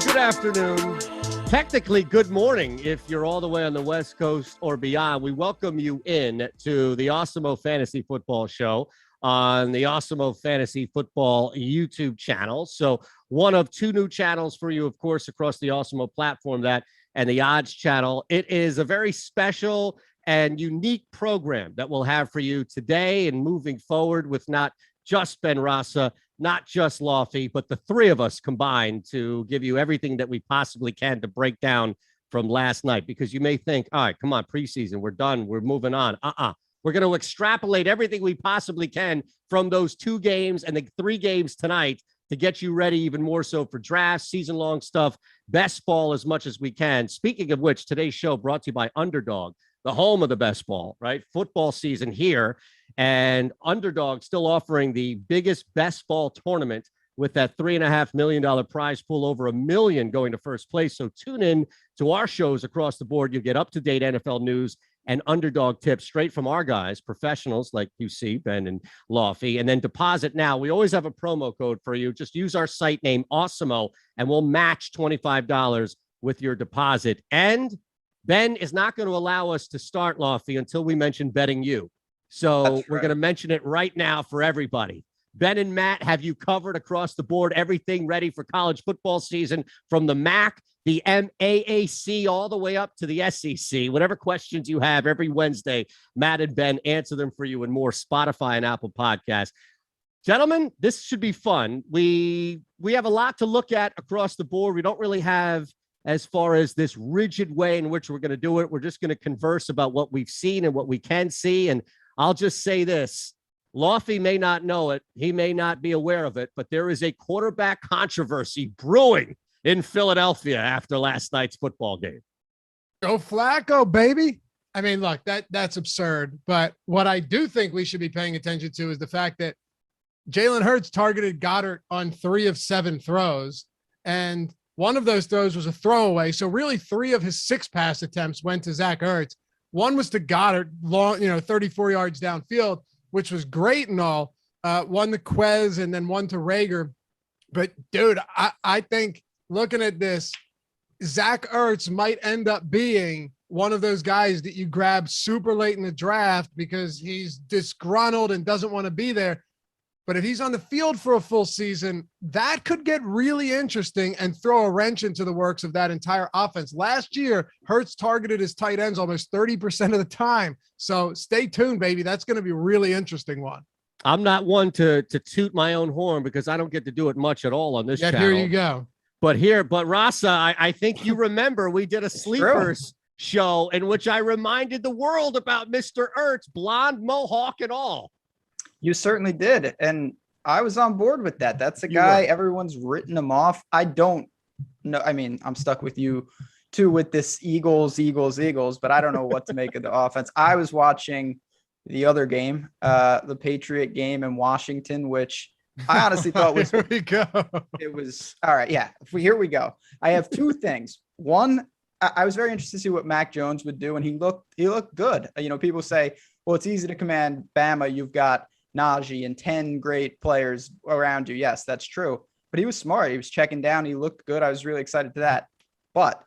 Good afternoon. Technically, good morning if you're all the way on the West Coast or beyond. We welcome you in to the Awesemo Fantasy Football Show on the Awesemo Fantasy Football YouTube channel. So one of two new channels for you, of course, across the Awesemo platform, that and the Odds channel. It is a very special and unique program that we'll have for you today and moving forward with not just Ben Rasa, not just Lofty, but the three of us combined to give you everything that we possibly can to break down from last night. Because you may think, all right, come on, preseason, we're done, we're moving on. We're going to extrapolate everything we possibly can from those two games and the three games tonight to get you ready even more so for drafts, season-long stuff, best ball as much as we can. Speaking of which, today's show brought to you by Underdog, the home of the best ball, right? Football season here. And Underdog still offering the biggest best ball tournament with that $3.5 million prize pool, over $1 million going to first place. So tune in to our shows across the board. You'll get up-to-date NFL news and Underdog tips straight from our guys, professionals like you see, Ben and Lofty. And then deposit now. We always have a promo code for you. Just use our site name, Awesemo, and we'll match $25 with your deposit. And Ben is not going to allow us to start, Lofty, until we mention betting you. So we're going to mention it right now for everybody. Ben and Matt have you covered across the board, everything ready for college football season from the MAC, the MAAC, all the way up to the SEC. Whatever questions you have every Wednesday, Matt and Ben answer them for you in more Spotify and Apple Podcasts. Gentlemen, this should be fun. We have a lot to look at across the board. We don't really have as far as this rigid way in which we're going to do it. We're just going to converse about what we've seen and what we can see. And I'll just say this. Lofty may not know it. He may not be aware of it, but there is a quarterback controversy brewing in Philadelphia after last night's football game. Go Flacco, baby. I mean, look, that's absurd. But what I do think we should be paying attention to is the fact that Jalen Hurts targeted Goddard on 3 of 7 throws. And one of those throws was a throwaway. So really 3 of his 6 pass attempts went to Zach Ertz. One was to Goddard, long, 34 yards downfield, which was great and all. One to Quez and then one to Reagor. But, dude, I think looking at this, Zach Ertz might end up being one of those guys that you grab super late in the draft because he's disgruntled and doesn't want to be there. But if he's on the field for a full season, that could get really interesting and throw a wrench into the works of that entire offense. Last year, Hurts targeted his tight ends almost 30% of the time. So stay tuned, baby. That's going to be a really interesting one. I'm not one to toot my own horn because I don't get to do it much at all on this channel. Here you go. But Rasa, I think you remember we did a sleepers show in which I reminded the world about Mr. Ertz, blonde mohawk and all. You certainly did. And I was on board with that. That's a guy, everyone's written him off. I don't know. I mean, I'm stuck with you too with this Eagles, but I don't know what to make of the offense. I was watching the other game, the Patriot game in Washington, which I honestly thought was, Here we go. It was all right. Yeah. Here we go. I have 2 things. One, I was very interested to see what Mac Jones would do. And he looked good. People say, well, it's easy to command Bama. You've got Najee and 10 great players around you. Yes, that's true. But he was smart. He was checking down. He looked good. I was really excited to that. But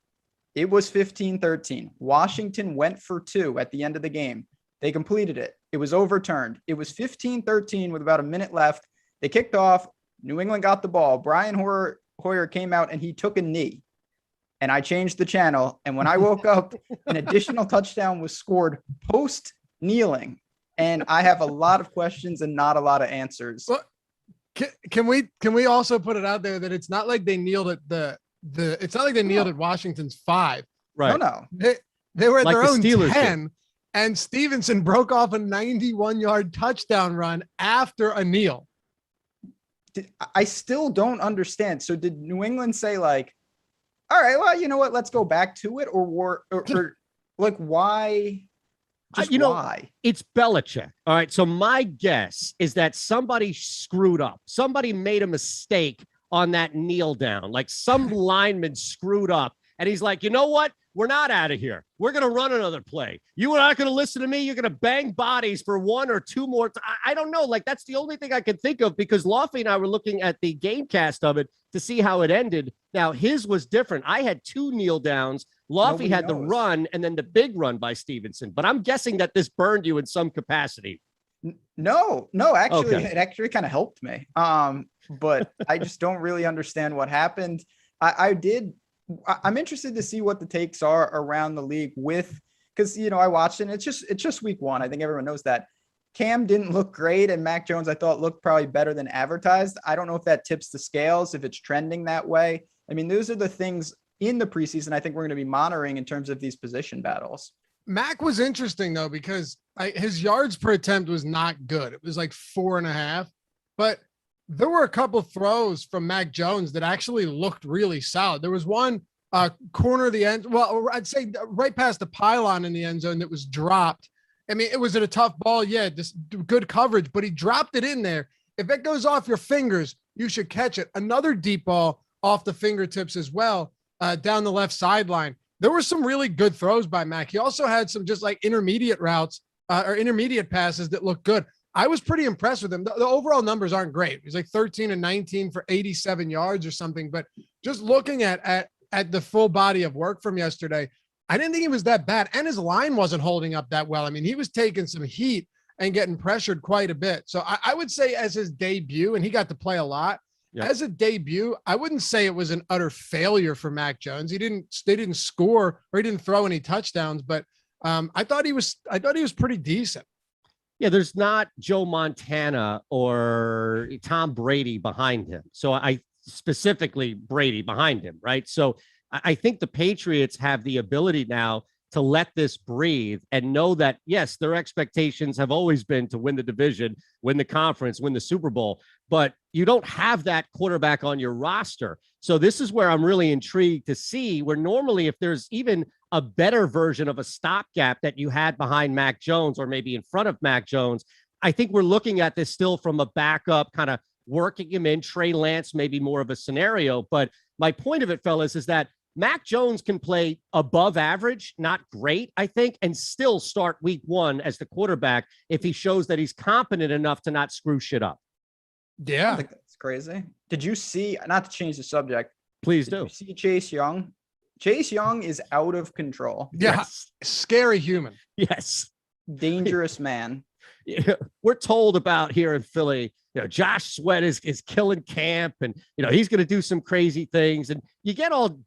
it was 15-13. Washington went for 2 at the end of the game. They completed it. It was overturned. It was 15-13 with about a minute left. They kicked off. New England got the ball. Brian Hoyer came out and he took a knee. And I changed the channel. And when I woke up, an additional touchdown was scored post kneeling. And I have a lot of questions and not a lot of answers. Well, can we also put it out there that it's not like they kneeled at it's not like they kneeled at Washington's 5. Right. No. They were at Like their own Steelers 10. Did. And Stevenson broke off a 91-yard touchdown run after a kneel. I still don't understand. So did New England say like, all right, well, you know what, let's go back to it, or like why? Why? It's Belichick. All right. So my guess is that somebody screwed up. Somebody made a mistake on that kneel down. Like some lineman screwed up And he's like, you know what? We're not out of here. We're going to run another play. You are not going to listen to me. You're going to bang bodies for one or two more. I don't know. Like, that's the only thing I could think of, because Lofty and I were looking at the game cast of it to see how it ended. Now, his was different. I had 2 kneel downs. Lofty had the run and then the big run by Stevenson. But I'm guessing that this burned you in some capacity. No, actually, It actually kind of helped me. But I just don't really understand what happened. I'm interested to see what the takes are around the league because, I watched it and it's just week 1. I think everyone knows that Cam didn't look great and Mac Jones, I thought, looked probably better than advertised. I don't know if that tips the scales, if it's trending that way. I mean, those are the things in the preseason I think we're going to be monitoring in terms of these position battles. Mac was interesting though, because his yards per attempt was not good. It was like 4.5, but there were a couple throws from Mac Jones that actually looked really solid. There was one corner of the end. Well, I'd say right past the pylon in the end zone that was dropped. I mean, it was at a tough ball. Yeah, just good coverage, but he dropped it in there. If it goes off your fingers, you should catch it. Another deep ball off the fingertips as well, down the left sideline. There were some really good throws by Mac. He also had some just like intermediate routes or intermediate passes that looked good. I was pretty impressed with him. The overall numbers aren't great. He's like 13 and 19 for 87 yards or something, but just looking at the full body of work from yesterday, I didn't think he was that bad. And his line wasn't holding up that well. I mean, he was taking some heat and getting pressured quite a bit. So I would say as his debut, and he got to play a lot, as a debut, I wouldn't say it was an utter failure for Mac Jones. They didn't score or he didn't throw any touchdowns, but I thought he was pretty decent. Yeah, there's not Joe Montana or Tom Brady behind him. So I specifically Brady behind him, right? So I think the Patriots have the ability now to let this breathe and know that, yes, their expectations have always been to win the division, win the conference, win the Super Bowl, but you don't have that quarterback on your roster. So this is where I'm really intrigued to see, where normally if there's even a better version of a stopgap that you had behind Mac Jones or maybe in front of Mac Jones, I think we're looking at this still from a backup, kind of working him in. Trey Lance, maybe more of a scenario. But my point of it, fellas, is that Mac Jones can play above average, not great, I think, and still start week 1 as the quarterback if he shows that he's competent enough to not screw shit up. Yeah. I think that's crazy. Did you see, not to change the subject, please did do. You see Chase Young? Chase Young is out of control. Yeah. Yes. Scary human. Yes. Dangerous man. We're told about here in Philly, Josh Sweat is killing camp and, he's going to do some crazy things. And you get all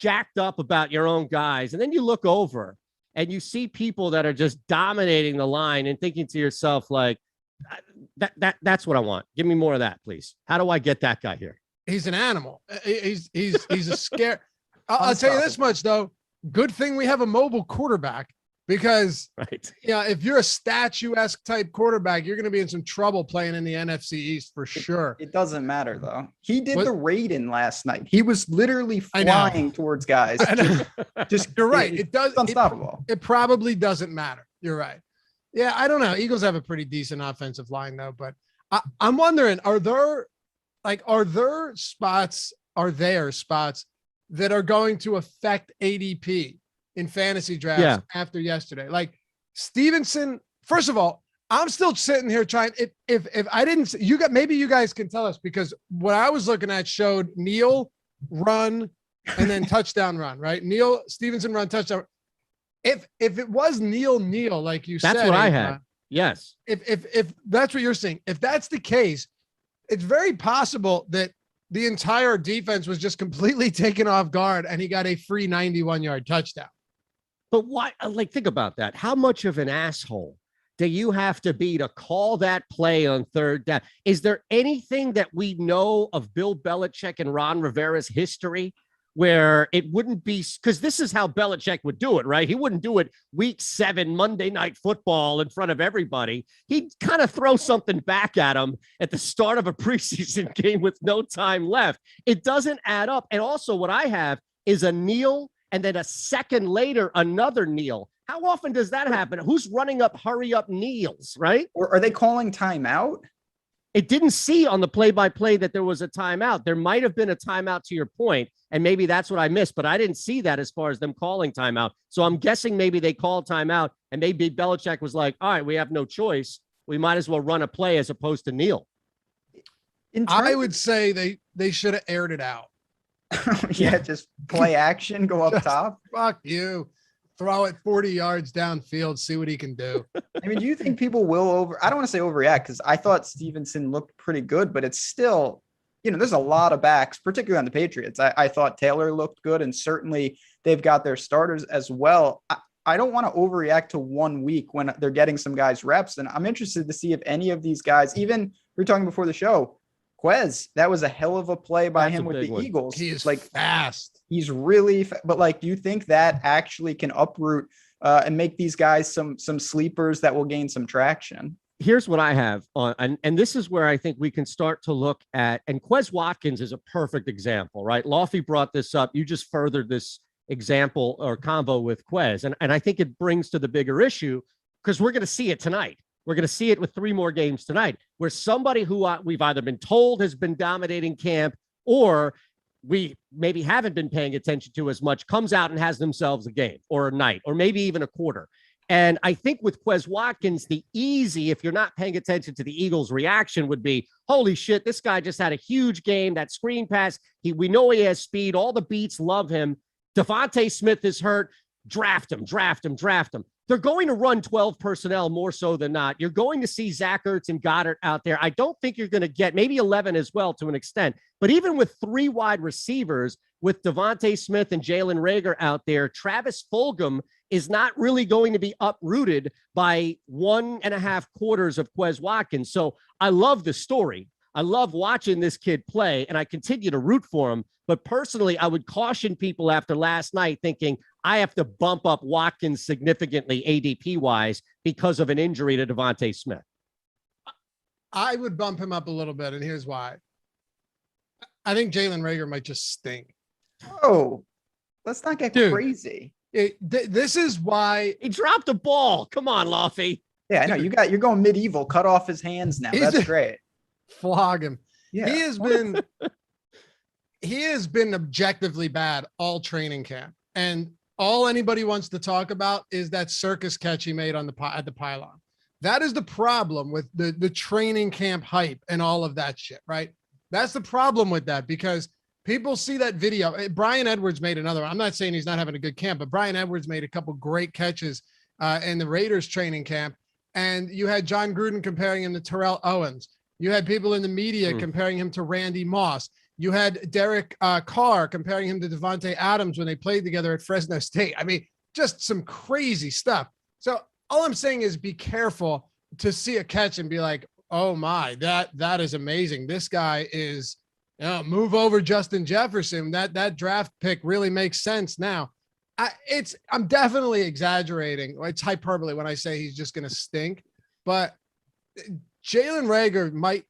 jacked up about your own guys. And then you look over and you see people that are just dominating the line and thinking to yourself, like, that's what I want. Give me more of that, please. How do I get that guy here? He's an animal. He's a scare. I'll tell you this much though. Good thing we have a mobile quarterback, because if you're a statue-esque type quarterback, you're going to be in some trouble playing in the NFC East for sure. It doesn't matter though. He did the Raiden last night. He was literally flying towards guys. Just you're right. It does. It's unstoppable. It probably doesn't matter. You're right. Yeah, I don't know. Eagles have a pretty decent offensive line though, but I'm wondering, are there spots that are going to affect ADP in fantasy drafts after yesterday? Like Stevenson, first of all, I'm still sitting here trying. If I didn't, maybe you guys can tell us, because what I was looking at showed kneel, run, and then touchdown run, right? Kneel, Stevenson, run, touchdown. If it was kneel, like you said, that's what I had. Yes. If that's what you're saying, if that's the case, it's very possible that the entire defense was just completely taken off guard and he got a free 91-yard touchdown. But why? Like, think about that. How much of an asshole do you have to be to call that play on third down? Is there anything that we know of Bill Belichick and Ron Rivera's history where it wouldn't be, because this is how Belichick would do it, right? He wouldn't do it week 7, Monday Night Football in front of everybody. He'd kind of throw something back at him at the start of a preseason game with no time left. It doesn't add up. And also what I have is a kneel and then a second later, another kneel. How often does that happen? Who's running up, hurry up kneels, right? Or are they calling timeout? it didn't see on the play-by-play that there was a timeout. There might have been a timeout to your point, and maybe that's what I missed, but I didn't see that as far as them calling timeout. So I'm guessing maybe they called timeout, and maybe Belichick was like, all right, we have no choice. We might as well run a play as opposed to kneel. I would say they should have aired it out. Yeah, just play action, go up top. Fuck you. Throw it 40 yards downfield, see what he can do. I mean, do you think people will I don't want to say overreact because I thought Stevenson looked pretty good, but it's still, there's a lot of backs, particularly on the Patriots. I thought Taylor looked good, and certainly they've got their starters as well. I don't want to overreact to 1 week when they're getting some guys reps, and I'm interested to see if any of these guys, even we were talking before the show, Quez, that was a hell of a play by him with the Eagles. He is fast. He's really, but do you think that actually can uproot and make these guys some sleepers that will gain some traction? Here's what I have on, and this is where I think we can start to look at, and Quez Watkins is a perfect example, right? Lofty brought this up. You just furthered this example or convo with Quez. And I think it brings to the bigger issue because we're going to see it tonight. We're going to see it with 3 more games tonight, where somebody who we've either been told has been dominating camp or we maybe haven't been paying attention to as much comes out and has themselves a game or a night or maybe even a quarter. And I think with Quez Watkins, the easy, if you're not paying attention to the Eagles' reaction, would be, holy shit, this guy just had a huge game. That screen pass, we know he has speed. All the beats love him. Devontae Smith is hurt. Draft him. They're going to run 12 personnel more so than not. You're going to see Zach Ertz and Goddard out there. I don't think you're going to get maybe 11 as well to an extent. But even with 3 wide receivers, with Devontae Smith and Jalen Reagor out there, Travis Fulgham is not really going to be uprooted by 1.5 quarters of Quez Watkins. So I love the story. I love watching this kid play, and I continue to root for him. But personally, I would caution people after last night thinking I have to bump up Watkins significantly ADP-wise because of an injury to Devontae Smith. I would bump him up a little bit, and here's why. I think Jalen Reagor might just stink. Oh, let's not get crazy. This is why he dropped a ball. Come on, Lofty. Yeah, I know you're going medieval. Cut off his hands now. That's great. Flog him. Yeah, he has been objectively bad all training camp, and all anybody wants to talk about is that circus catch he made at the pylon. That is the problem with the training camp hype and all of that shit, right? That's the problem with that, because people see that video. Brian Edwards made another one. I'm not saying he's not having a good camp, but Brian Edwards made a couple great catches in the Raiders training camp. And you had John Gruden comparing him to Terrell Owens. You had people in the media comparing him to Randy Moss. You had Derek Carr comparing him to Devontae Adams when they played together at Fresno State. I mean, just some crazy stuff. So all I'm saying is be careful to see a catch and be like, oh my, that is amazing. This guy is, move over Justin Jefferson. That draft pick really makes sense now. I'm definitely exaggerating. It's hyperbole when I say he's just going to stink, but Jalen Reagor might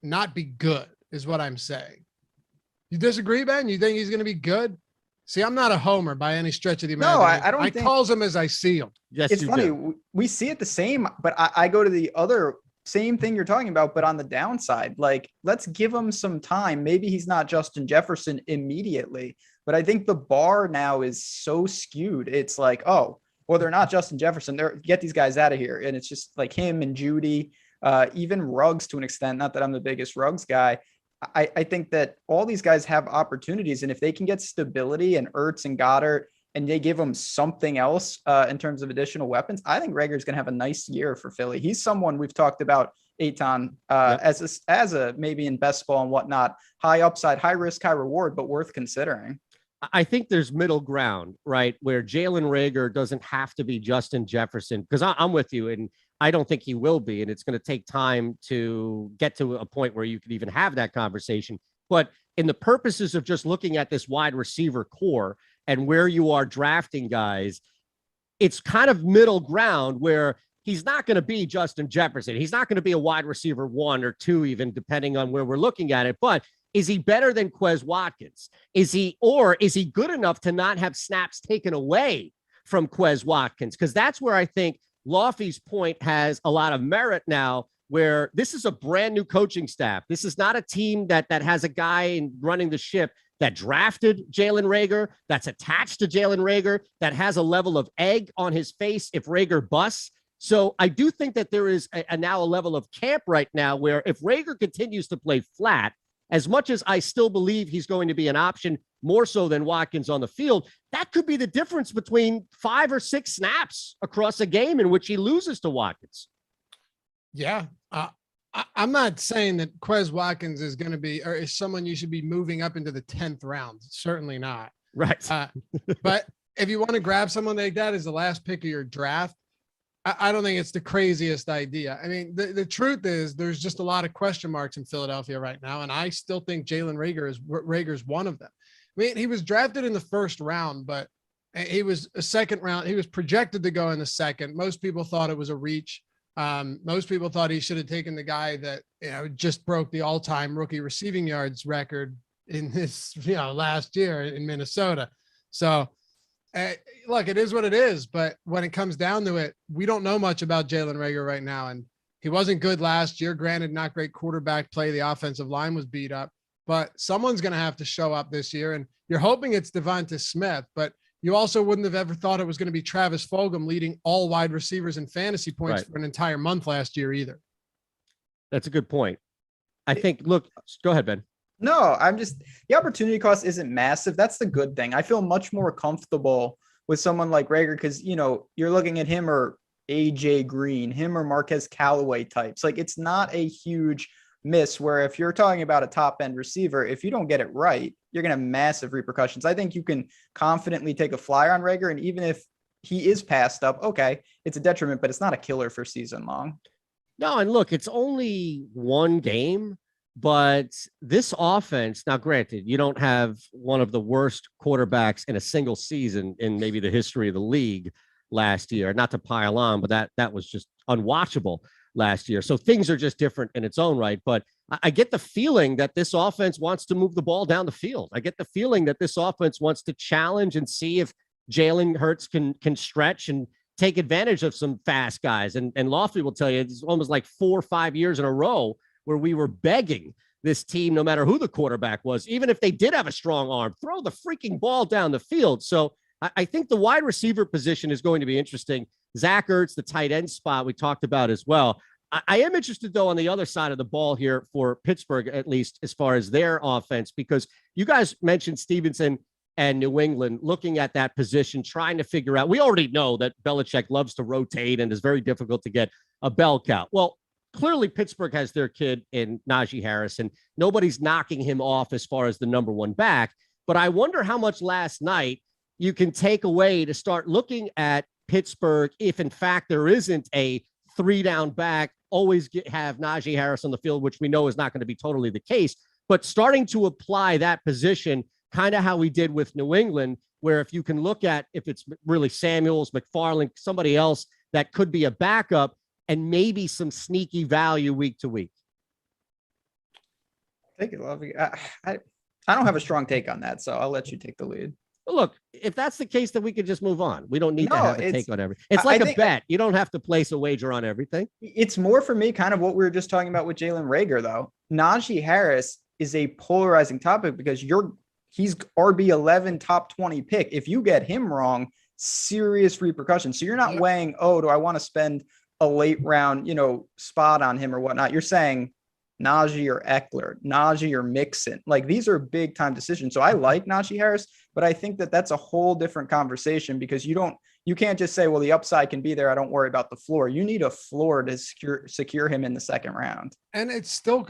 not be good is what I'm saying. You disagree, Ben? You think he's going to be good? See, I'm not a homer by any stretch of the imagination. No, I don't. I calls him as I see him. Yes, it's funny. We see it the same, but I go to the other same thing you're talking about, but on the downside. Like, let's give him some time. Maybe he's not Justin Jefferson immediately, but I think the bar now is so skewed. It's like, oh, well, they're not Justin Jefferson. Get these guys out of here. And it's just like him and Judy, even Ruggs to an extent. Not that I'm the biggest Ruggs guy. I think that all these guys have opportunities, and if they can get stability and Ertz and Goddard, and they give them something else in terms of additional weapons, I think Reagor's going to have a nice year for Philly. He's someone we've talked about, Eitan, as a maybe in best ball and whatnot, high upside, high risk, high reward, but worth considering. I think there's middle ground, right, where Jalen Reagor doesn't have to be Justin Jefferson, because I'm with you, and I don't think he will be, and it's going to take time to get to a point where you could even have that conversation. But in the purposes of just looking at this wide receiver core and where you are drafting guys, it's kind of middle ground where he's not going to be Justin Jefferson. He's not going to be a wide receiver 1 or 2, even depending on where we're looking at it. But is he better than Quez Watkins? Is he good enough to not have snaps taken away from Quez Watkins? Because that's where I think Lofty's point has a lot of merit now, where this is a brand new coaching staff. This is not a team that has a guy running the ship that drafted Jalen Reagor, that's attached to Jalen Reagor, that has a level of egg on his face if Reagor busts. So I do think that there is now a level of camp right now where if Reagor continues to play flat, as much as I still believe he's going to be an option more so than Watkins on the field, that could be the difference between 5 or 6 snaps across a game in which he loses to Watkins. Yeah. I'm not saying that Quez Watkins is going to be, or is someone you should be moving up into the 10th round. Certainly not. Right. But if you want to grab someone like that as the last pick of your draft, I don't think it's the craziest idea. I mean, the truth is there's just a lot of question marks in Philadelphia right now. And I still think Jalen Reagor's one of them. I mean, he was drafted in the first round, but he was a second round. He was projected to go in the second. Most people thought it was a reach. Most people thought he should have taken the guy that, just broke the all-time rookie receiving yards record in this, last year in Minnesota. So, look, it is what it is. But when it comes down to it, we don't know much about Jalen Reagor right now. And he wasn't good last year. Granted, not great quarterback play. The offensive line was beat up. But someone's going to have to show up this year. And you're hoping it's Devonta Smith. But you also wouldn't have ever thought it was going to be Travis Fulgham leading all wide receivers in fantasy points for an entire month last year either. That's a good point. I think, look, go ahead, Ben. No, the opportunity cost isn't massive. That's the good thing. I feel much more comfortable with someone like Reagor because, you're looking at him or AJ Green, him or Marquez Callaway types. Like, it's not a huge miss where if you're talking about a top end receiver, if you don't get it right, you're going to have massive repercussions. I think you can confidently take a flyer on Reagor. And even if he is passed up, okay, it's a detriment, but it's not a killer for season long. No, and look, it's only one game. But this offense, now granted, you don't have one of the worst quarterbacks in a single season in maybe the history of the league last year, not to pile on, but that was just unwatchable last year. So things are just different in its own right. But I get the feeling that this offense wants to move the ball down the field. I get the feeling that this offense wants to challenge and see if Jalen Hurts can stretch and take advantage of some fast guys. And Lofty will tell you, it's almost like 4 or 5 years in a row where we were begging this team, no matter who the quarterback was, even if they did have a strong arm, throw the freaking ball down the field. So I think the wide receiver position is going to be interesting. Zach Ertz, the tight end spot we talked about as well. I am interested, though, on the other side of the ball here for Pittsburgh, at least as far as their offense, because you guys mentioned Stevenson and New England looking at that position, trying to figure out. We already know that Belichick loves to rotate and is very difficult to get a bell count. Well, clearly Pittsburgh has their kid in Najee Harris, and nobody's knocking him off as far as the number one back. But I wonder how much last night you can take away to start looking at Pittsburgh if, in fact, there isn't a 3-down back, always have Najee Harris on the field, which we know is not going to be totally the case. But starting to apply that position, kind of how we did with New England, where if you can look at if it's really Samuels, McFarland, somebody else that could be a backup, and maybe some sneaky value week to week. Take it, Lovey. I don't have a strong take on that, so I'll let you take the lead. Look, if that's the case, then we could just move on. We don't need to have a take on everything. It's like a bet. You don't have to place a wager on everything. It's more for me kind of what we were just talking about with Jalen Reagor, though. Najee Harris is a polarizing topic because he's RB11 top 20 pick. If you get him wrong, serious repercussions. So you're not weighing, do I want to spend a late round, spot on him or whatnot. You saying Najee or Agholor, Najee or Mixon. Like, these are big time decisions. So I like Najee Harris, but I think that that's a whole different conversation because you can't just say, well, the upside can be there. I don't worry about the floor. You need a floor to secure him in the second round. And it's still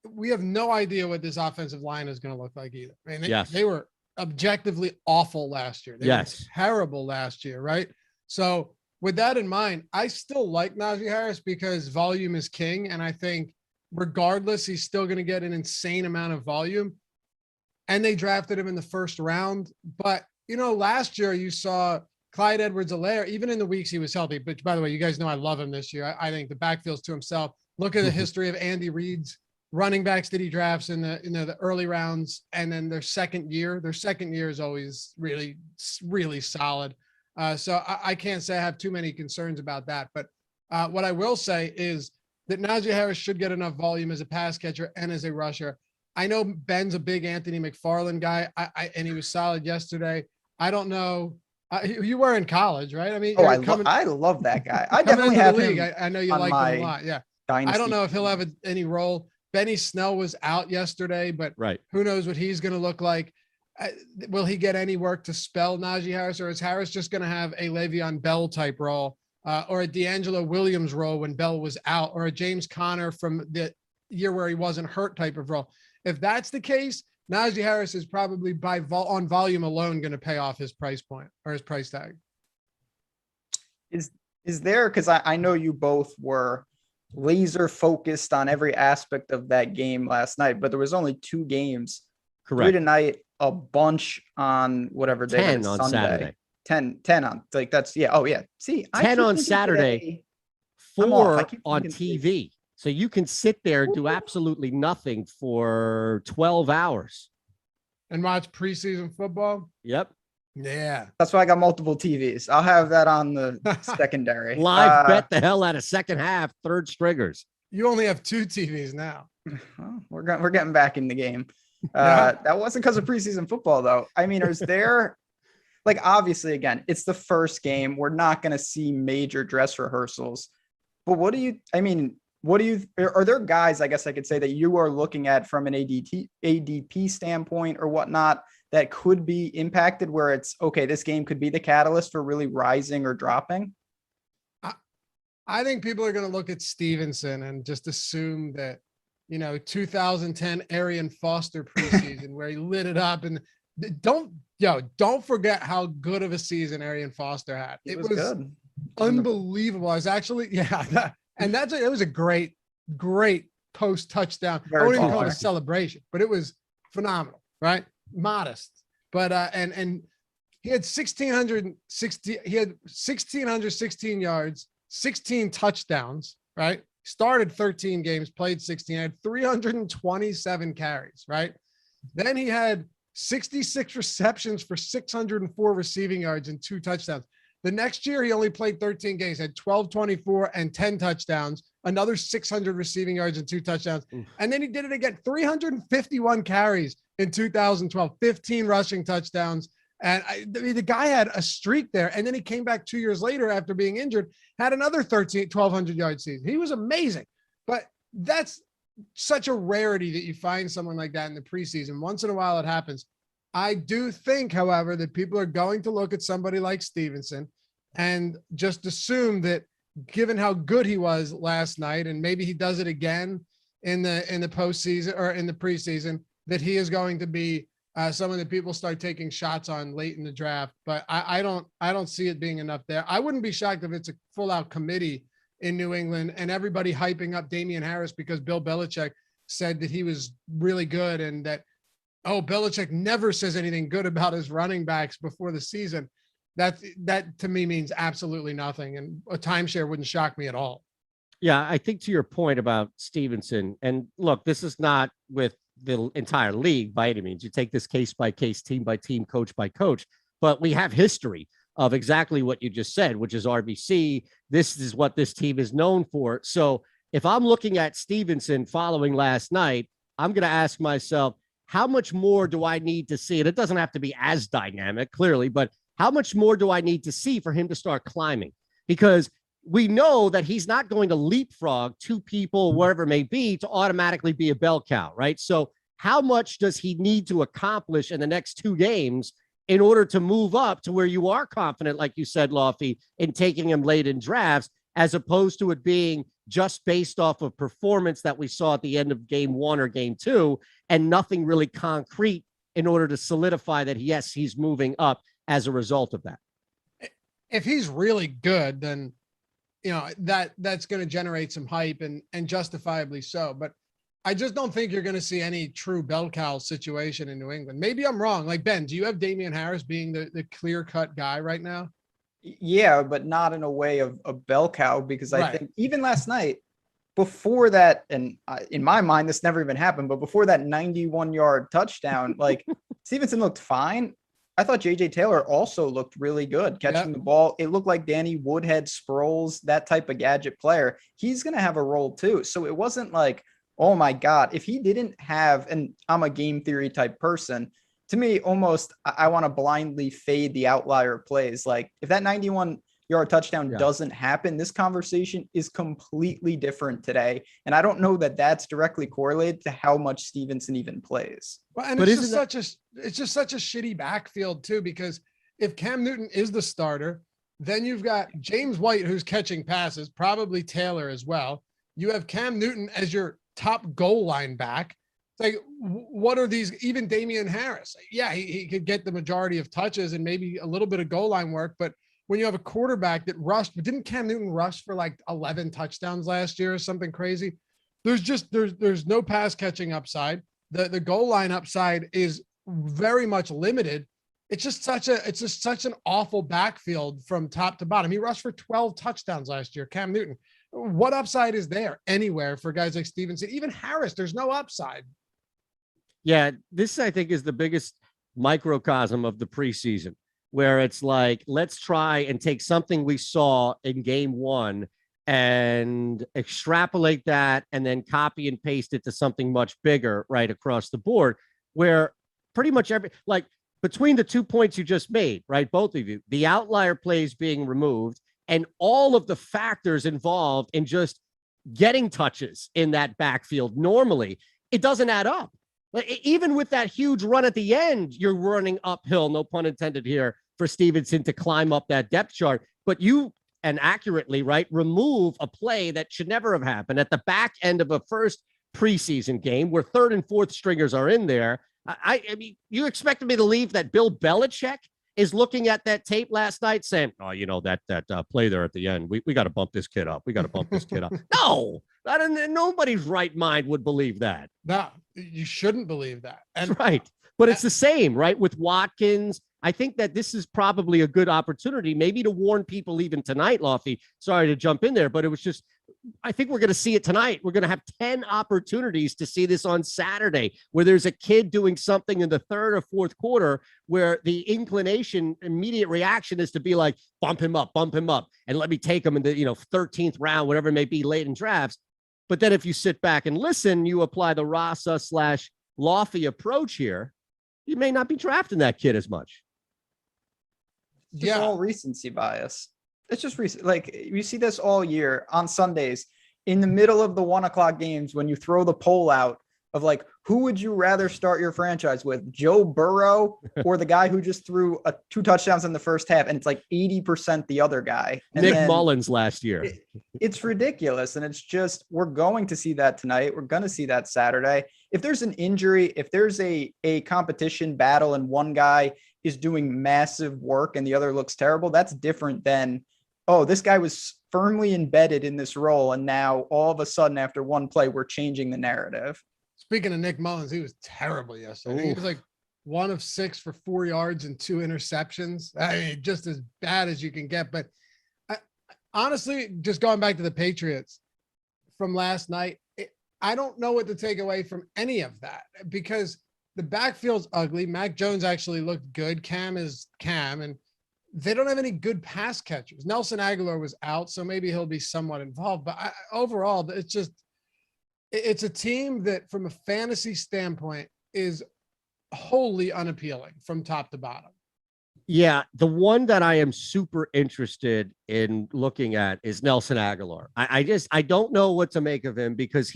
we have no idea what this offensive line is going to look like either. I mean, they were objectively awful last year. They were terrible last year. Right. So with that in mind, I still like Najee Harris because volume is king. And I think regardless, he's still going to get an insane amount of volume. And they drafted him in the first round. But, last year you saw Clyde Edwards-Helaire, even in the weeks he was healthy. But by the way, you guys know I love him this year. I think the backfield's to himself. Look at the history of Andy Reid's running backs that he drafts in the early rounds. And then their second year is always really, really solid. So I can't say I have too many concerns about that. But what I will say is that Najee Harris should get enough volume as a pass catcher and as a rusher. I know Ben's a big Anthony McFarland guy, and he was solid yesterday. I don't know. You were in college, right? I mean, I love that guy. I definitely have the league. him. I know you like him a lot. Yeah. Dynasty. I don't know if he'll have any role. Benny Snell was out yesterday, but who knows what he's going to look like. Will he get any work to spell Najee Harris, or is Harris just going to have a Le'Veon Bell type role, or a D'Angelo Williams role when Bell was out, or a James Conner from the year where he wasn't hurt type of role? If that's the case, Najee Harris is probably on volume alone going to pay off his price point or his price tag. Is there, because I know you both were laser focused on every aspect of that game last night, but there was only 2 games. Correct. 3 tonight, a bunch on whatever day. 10 on Sunday. Saturday. 10 on, like, that's, yeah. Oh yeah. See, 10 on Saturday, 4 on TV. So you can sit there and do absolutely nothing for 12 hours. And watch preseason football? Yep. Yeah. That's why I got multiple TVs. I'll have that on the secondary. Live bet the hell out of second half, third stringers. You only have 2 TVs now. Well, we're getting back in the game. That wasn't because of preseason football, though. I mean, is there, like, obviously, again, it's the first game. We're not going to see major dress rehearsals. But are there guys, I guess I could say, that you are looking at from an ADP standpoint or whatnot that could be impacted where it's, okay, this game could be the catalyst for really rising or dropping? I think people are going to look at Stevenson and just assume that, 2010 Arian Foster preseason where he lit it up, and don't forget how good of a season Arian Foster had. It was good. Unbelievable. I was actually, and it was a great post touchdown. I wouldn't even call it a celebration, but it was phenomenal, right? Modest, but and he had 1,616 yards, 16 touchdowns, right? Started 13 games, played 16, had 327 carries, right? Then he had 66 receptions for 604 receiving yards and 2 touchdowns. The next year, he only played 13 games, had 12-24 and 10 touchdowns, another 600 receiving yards and 2 touchdowns. And then he did it again, 351 carries in 2012, 15 rushing touchdowns. And the guy had a streak there. And then he came back 2 years later after being injured, had another 1,200 yard season. He was amazing. But that's such a rarity that you find someone like that in the preseason. Once in a while it happens. I do think, however, that people are going to look at somebody like Stevenson and just assume that given how good he was last night, and maybe he does it again in the postseason or in the preseason, that he is going to be someone that people start taking shots on late in the draft. But I don't see it being enough there. I wouldn't be shocked if it's a full out committee in New England and everybody hyping up Damian Harris because Bill Belichick said that he was really good, and that, Belichick never says anything good about his running backs before the season. That to me means absolutely nothing. And a timeshare wouldn't shock me at all. Yeah, I think to your point about Stevenson, and look, this is not with the entire league by any means. You take this case by case, team by team, coach by coach, but we have history of exactly what you just said, which is RBC. This is what this team is known for. So if I'm looking at Stevenson following last night, I'm going to ask myself, how much more do I need to see? And it doesn't have to be as dynamic, clearly, but how much more do I need to see for him to start climbing? Because we know that he's not going to leapfrog 2 people, wherever it may be, to automatically be a bell cow, right? So how much does he need to accomplish in the next 2 games in order to move up to where you are confident, like you said, Lofty, in taking him late in drafts, as opposed to it being just based off of performance that we saw at the end of game 1 or game 2, and nothing really concrete in order to solidify that, yes, he's moving up as a result of that. If he's really good, then, that's going to generate some hype and justifiably so. But I just don't think you're going to see any true bell cow situation in New England. Maybe I'm wrong. Like, Ben, do you have Damian Harris being the clear-cut guy right now? Yeah, but not in a way of a bell cow, because I think even last night, before that, and in my mind, this never even happened, but before that 91-yard touchdown, like, Stevenson looked fine. I thought JJ Taylor also looked really good catching the ball. It looked like Danny Woodhead, Sproles, that type of gadget player. He's going to have a role too. So it wasn't like, oh my God, if he didn't have, and I'm a game theory type person, to me, almost I want to blindly fade the outlier plays. Like if that 91-yard touchdown doesn't happen, this conversation is completely different today. And I don't know that that's directly correlated to how much Stevenson even plays. Well, and it's just such a shitty backfield too, because if Cam Newton is the starter, then you've got James White, who's catching passes, probably Taylor as well. You have Cam Newton as your top goal line back. It's like, what are these? Even Damian Harris. Yeah, he could get the majority of touches and maybe a little bit of goal line work, but when you have a quarterback that rushed, but didn't Cam Newton rush for like 11 touchdowns last year or something crazy? There's no pass catching upside. The goal line upside is very much limited. It's just such an awful backfield from top to bottom. He rushed for 12 touchdowns last year, Cam Newton. What upside is there anywhere for guys like Stevenson? Even Harris, there's no upside. Yeah, this I think is the biggest microcosm of the preseason, where it's like, let's try and take something we saw in game one and extrapolate that and then copy and paste it to something much bigger right across the board, where pretty much between the 2 points you just made, right, both of you, the outlier plays being removed and all of the factors involved in just getting touches in that backfield normally, it doesn't add up. Even with that huge run at the end, you're running uphill, no pun intended here, for Stevenson to climb up that depth chart. But you, and accurately, right, remove a play that should never have happened at the back end of a first preseason game where third and fourth stringers are in there. I mean, you expected me to believe that Bill Belichick is looking at that tape last night saying, oh, you know, that play there at the end, we got to bump this kid up. We got to bump this kid up. No, nobody's right mind would believe that. No, you shouldn't believe that. And right. But it's the same, right? With Watkins, I think that this is probably a good opportunity, maybe to warn people even tonight, Lofty. Sorry to jump in there, but it was just, I think we're going to see it tonight. We're going to have 10 opportunities to see this on Saturday, where there's a kid doing something in the third or fourth quarter where the inclination, immediate reaction is to be like, bump him up, and let me take him in the 13th round, whatever it may be, late in drafts. But then if you sit back and listen, you apply the Rasa/Lofty approach here, you may not be drafting that kid as much. It's all recency bias. It's just recent. Like you see this all year on Sundays in the middle of the 1 o'clock games when you throw the poll out of like, who would you rather start your franchise with, Joe Burrow or the guy who just threw 2 touchdowns in the first half? And it's like 80% the other guy. And Nick Mullins last year. It's ridiculous. And it's just, we're going to see that tonight. We're going to see that Saturday. If there's an injury, if there's a competition battle and one guy is doing massive work and the other looks terrible, that's different than, oh, this guy was firmly embedded in this role. And now all of a sudden after one play, we're changing the narrative. Speaking of Nick Mullins, he was terrible yesterday. He was like 1 of 6 for 4 yards and 2 interceptions. I mean, just as bad as you can get. But honestly, just going back to the Patriots from last night, I don't know what to take away from any of that because the backfield's ugly. Mac Jones actually looked good. Cam is Cam, and they don't have any good pass catchers. Nelson Agholor was out, so maybe he'll be somewhat involved. But overall, it's a team that from a fantasy standpoint is wholly unappealing from top to bottom. Yeah, the one that I am super interested in looking at is Nelson Agholor. I don't know what to make of him because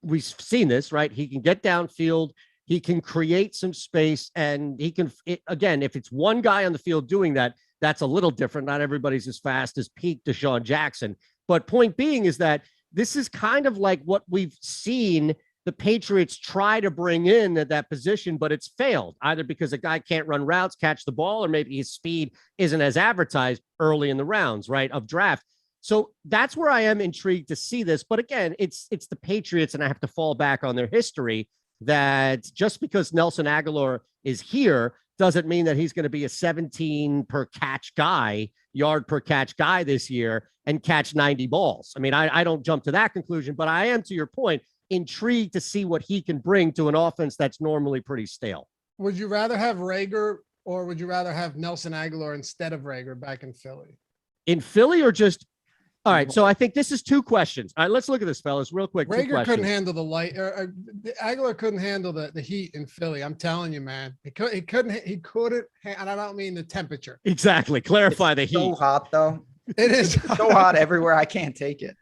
we've seen this, right? He can get downfield, he can create some space, and he can, again, if it's one guy on the field doing that, that's a little different. Not everybody's as fast as peak Deshaun Jackson. But point being is that this is kind of like what we've seen the Patriots try to bring in at that position, but it's failed either because a guy can't run routes, catch the ball, or maybe his speed isn't as advertised early in the rounds, right, of draft. So that's where I am intrigued to see this. But again, it's the Patriots, and I have to fall back on their history that just because Nelson Agholor is here doesn't mean that he's going to be a 17 per catch guy, yard per catch guy this year and catch 90 balls. I mean, I don't jump to that conclusion, but I am, to your point, intrigued to see what he can bring to an offense that's normally pretty stale. Would you rather have Reagor or would you rather have Nelson Agholor instead of Reagor back in Philly? In Philly or just – all right, so I think this is two questions. All right, let's look at this, fellas, real quick. Reagor couldn't handle the light. Agholor couldn't handle the heat in Philly. I'm telling you, man. He couldn't, and I don't mean the temperature. Exactly. Clarify the heat. So hot, though. It is so hot everywhere. I can't take it.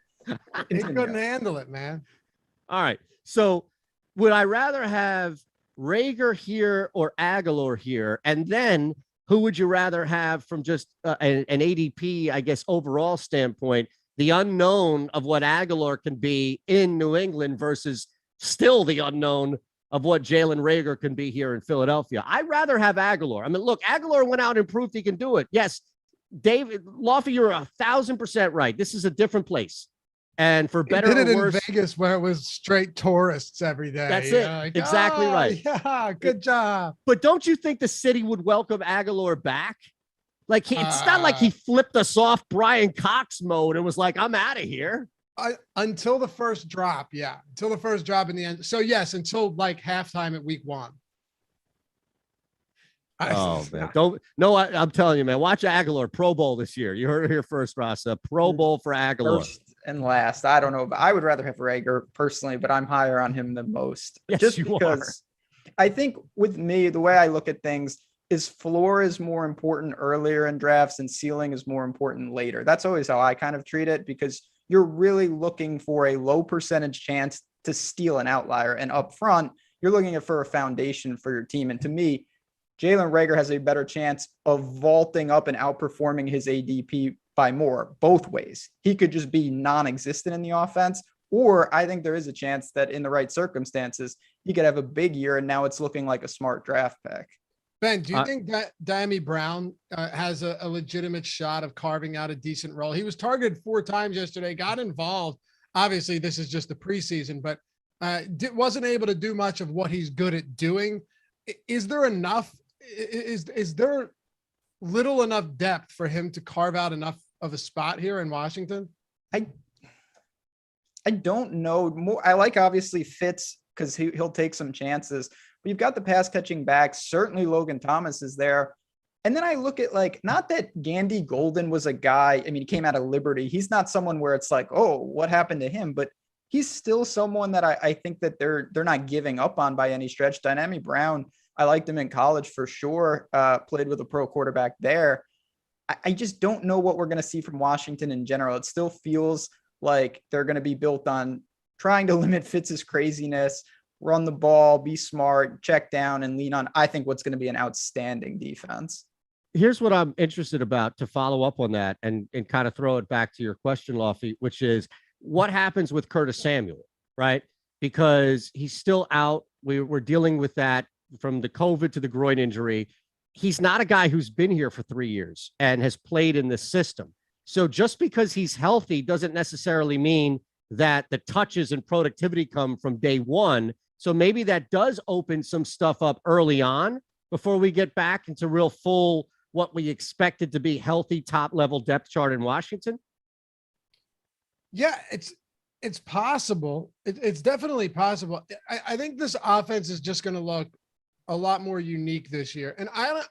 He couldn't handle it, man. All right, so would I rather have Reagor here or Agholor here? And then who would you rather have from just an ADP, I guess, overall standpoint, the unknown of what Agholor can be in New England versus still the unknown of what Jalen Reagor can be here in Philadelphia? I'd rather have Agholor. I mean, look, Agholor went out and proved he can do it. Yes, David Lofty, you're 1,000% right. This is a different place. And for better or worse, in Vegas where it was straight tourists every day. That's it. Like, exactly right. Yeah, good job. But don't you think the city would welcome Agholor back? Like it's not like he flipped us off Brian Cox mode and was like, I'm out of here. Until the first drop. Yeah. Until the first drop in the end. So yes, until like halftime at week 1. Oh man, I'm telling you, man, watch Agholor Pro Bowl this year. You heard it here first, Rasa. Pro Bowl for Agholor. First and last. I don't know, but I would rather have Reagor personally, but I'm higher on him than most. Yes, just you because are. I think with me, the way I look at things is floor is more important earlier in drafts and ceiling is more important later. That's always how I kind of treat it, because you're really looking for a low percentage chance to steal an outlier. And up front, you're looking for a foundation for your team. And to me, Jalen Reagor has a better chance of vaulting up and outperforming his ADP by more, both ways. He could just be non-existent in the offense, or I think there is a chance that in the right circumstances, he could have a big year and now it's looking like a smart draft pick. Ben, do you think that Diami Brown has a legitimate shot of carving out a decent role? He was targeted 4 times yesterday, got involved. Obviously, this is just the preseason, but wasn't able to do much of what he's good at doing. Is there enough? Is there little enough depth for him to carve out enough of a spot here in Washington? I don't know. More, I like obviously Fitz because he'll take some chances. But you've got the pass catching backs. Certainly Logan Thomas is there. And then I look at not that Gandy Golden was a guy. I mean, he came out of Liberty. He's not someone where it's like, oh, what happened to him? But he's still someone that I think that they're not giving up on by any stretch. Diami Brown, I liked him in college for sure. Played with a pro quarterback there. I just don't know what we're going to see from Washington in general. It still feels like they're going to be built on trying to limit Fitz's craziness, run the ball, be smart, check down, and lean on, I think, what's going to be an outstanding defense. Here's what I'm interested about to follow up on that and kind of throw it back to your question, Lofty, which is what happens with Curtis Samuel, right? Because he's still out. We're dealing with that from the COVID to the groin injury. He's not a guy who's been here for 3 years and has played in this system. So just because he's healthy doesn't necessarily mean that the touches and productivity come from day one. So maybe that does open some stuff up early on before we get back into real full, what we expected to be healthy top level depth chart in Washington. Yeah, it's possible. It's definitely possible. I think this offense is just going to look a lot more unique this year. And I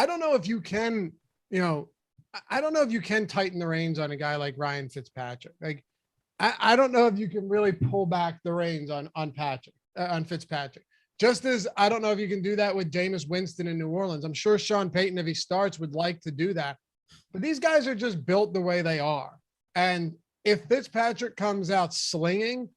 don't know if you can, I don't know if you can tighten the reins on a guy like Ryan Fitzpatrick. Like, I don't know if you can really pull back the reins on Fitzpatrick. Just as I don't know if you can do that with Jameis Winston in New Orleans. I'm sure Sean Payton, if he starts, would like to do that. But these guys are just built the way they are. And if Fitzpatrick comes out slinging,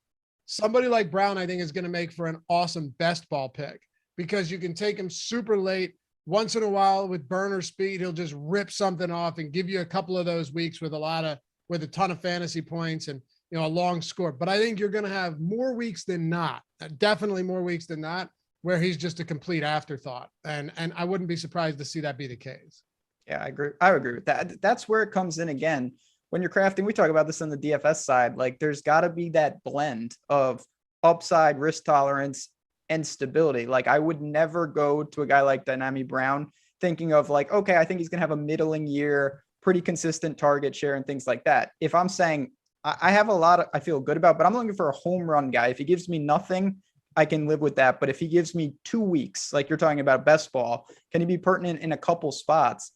somebody like Brown, I think, is going to make for an awesome best ball pick, because you can take him super late. Once in a while with burner speed, he'll just rip something off and give you a couple of those weeks with a ton of fantasy points and, a long score. But I think you're going to have more weeks than not, definitely more weeks than not, where he's just a complete afterthought. And I wouldn't be surprised to see that be the case. Yeah, I agree. I agree with that. That's where it comes in again. When you're crafting, we talk about this on the DFS side, like there's got to be that blend of upside, risk tolerance, and stability. Like I would never go to a guy like Diami Brown thinking of like, okay, I think he's going to have a middling year, pretty consistent target share and things like that. If I'm saying I have a lot I feel good about, but I'm looking for a home run guy. If he gives me nothing I can live with that. But if he gives me 2 weeks, like you're talking about best ball, can he be pertinent in a couple spots?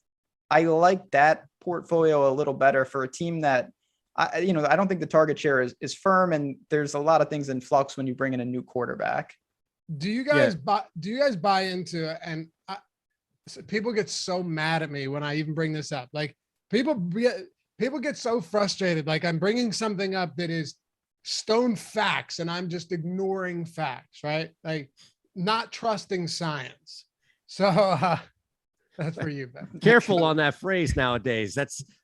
I like that portfolio a little better for a team that, I don't think the target share is firm, and there's a lot of things in flux when you bring in a new quarterback. Do you guys buy into, and people get so mad at me when I even bring this up. Like people get so frustrated. Like I'm bringing something up that is stone facts and I'm just ignoring facts, right? Like not trusting science. So that's for you, Ben. Careful on that phrase nowadays.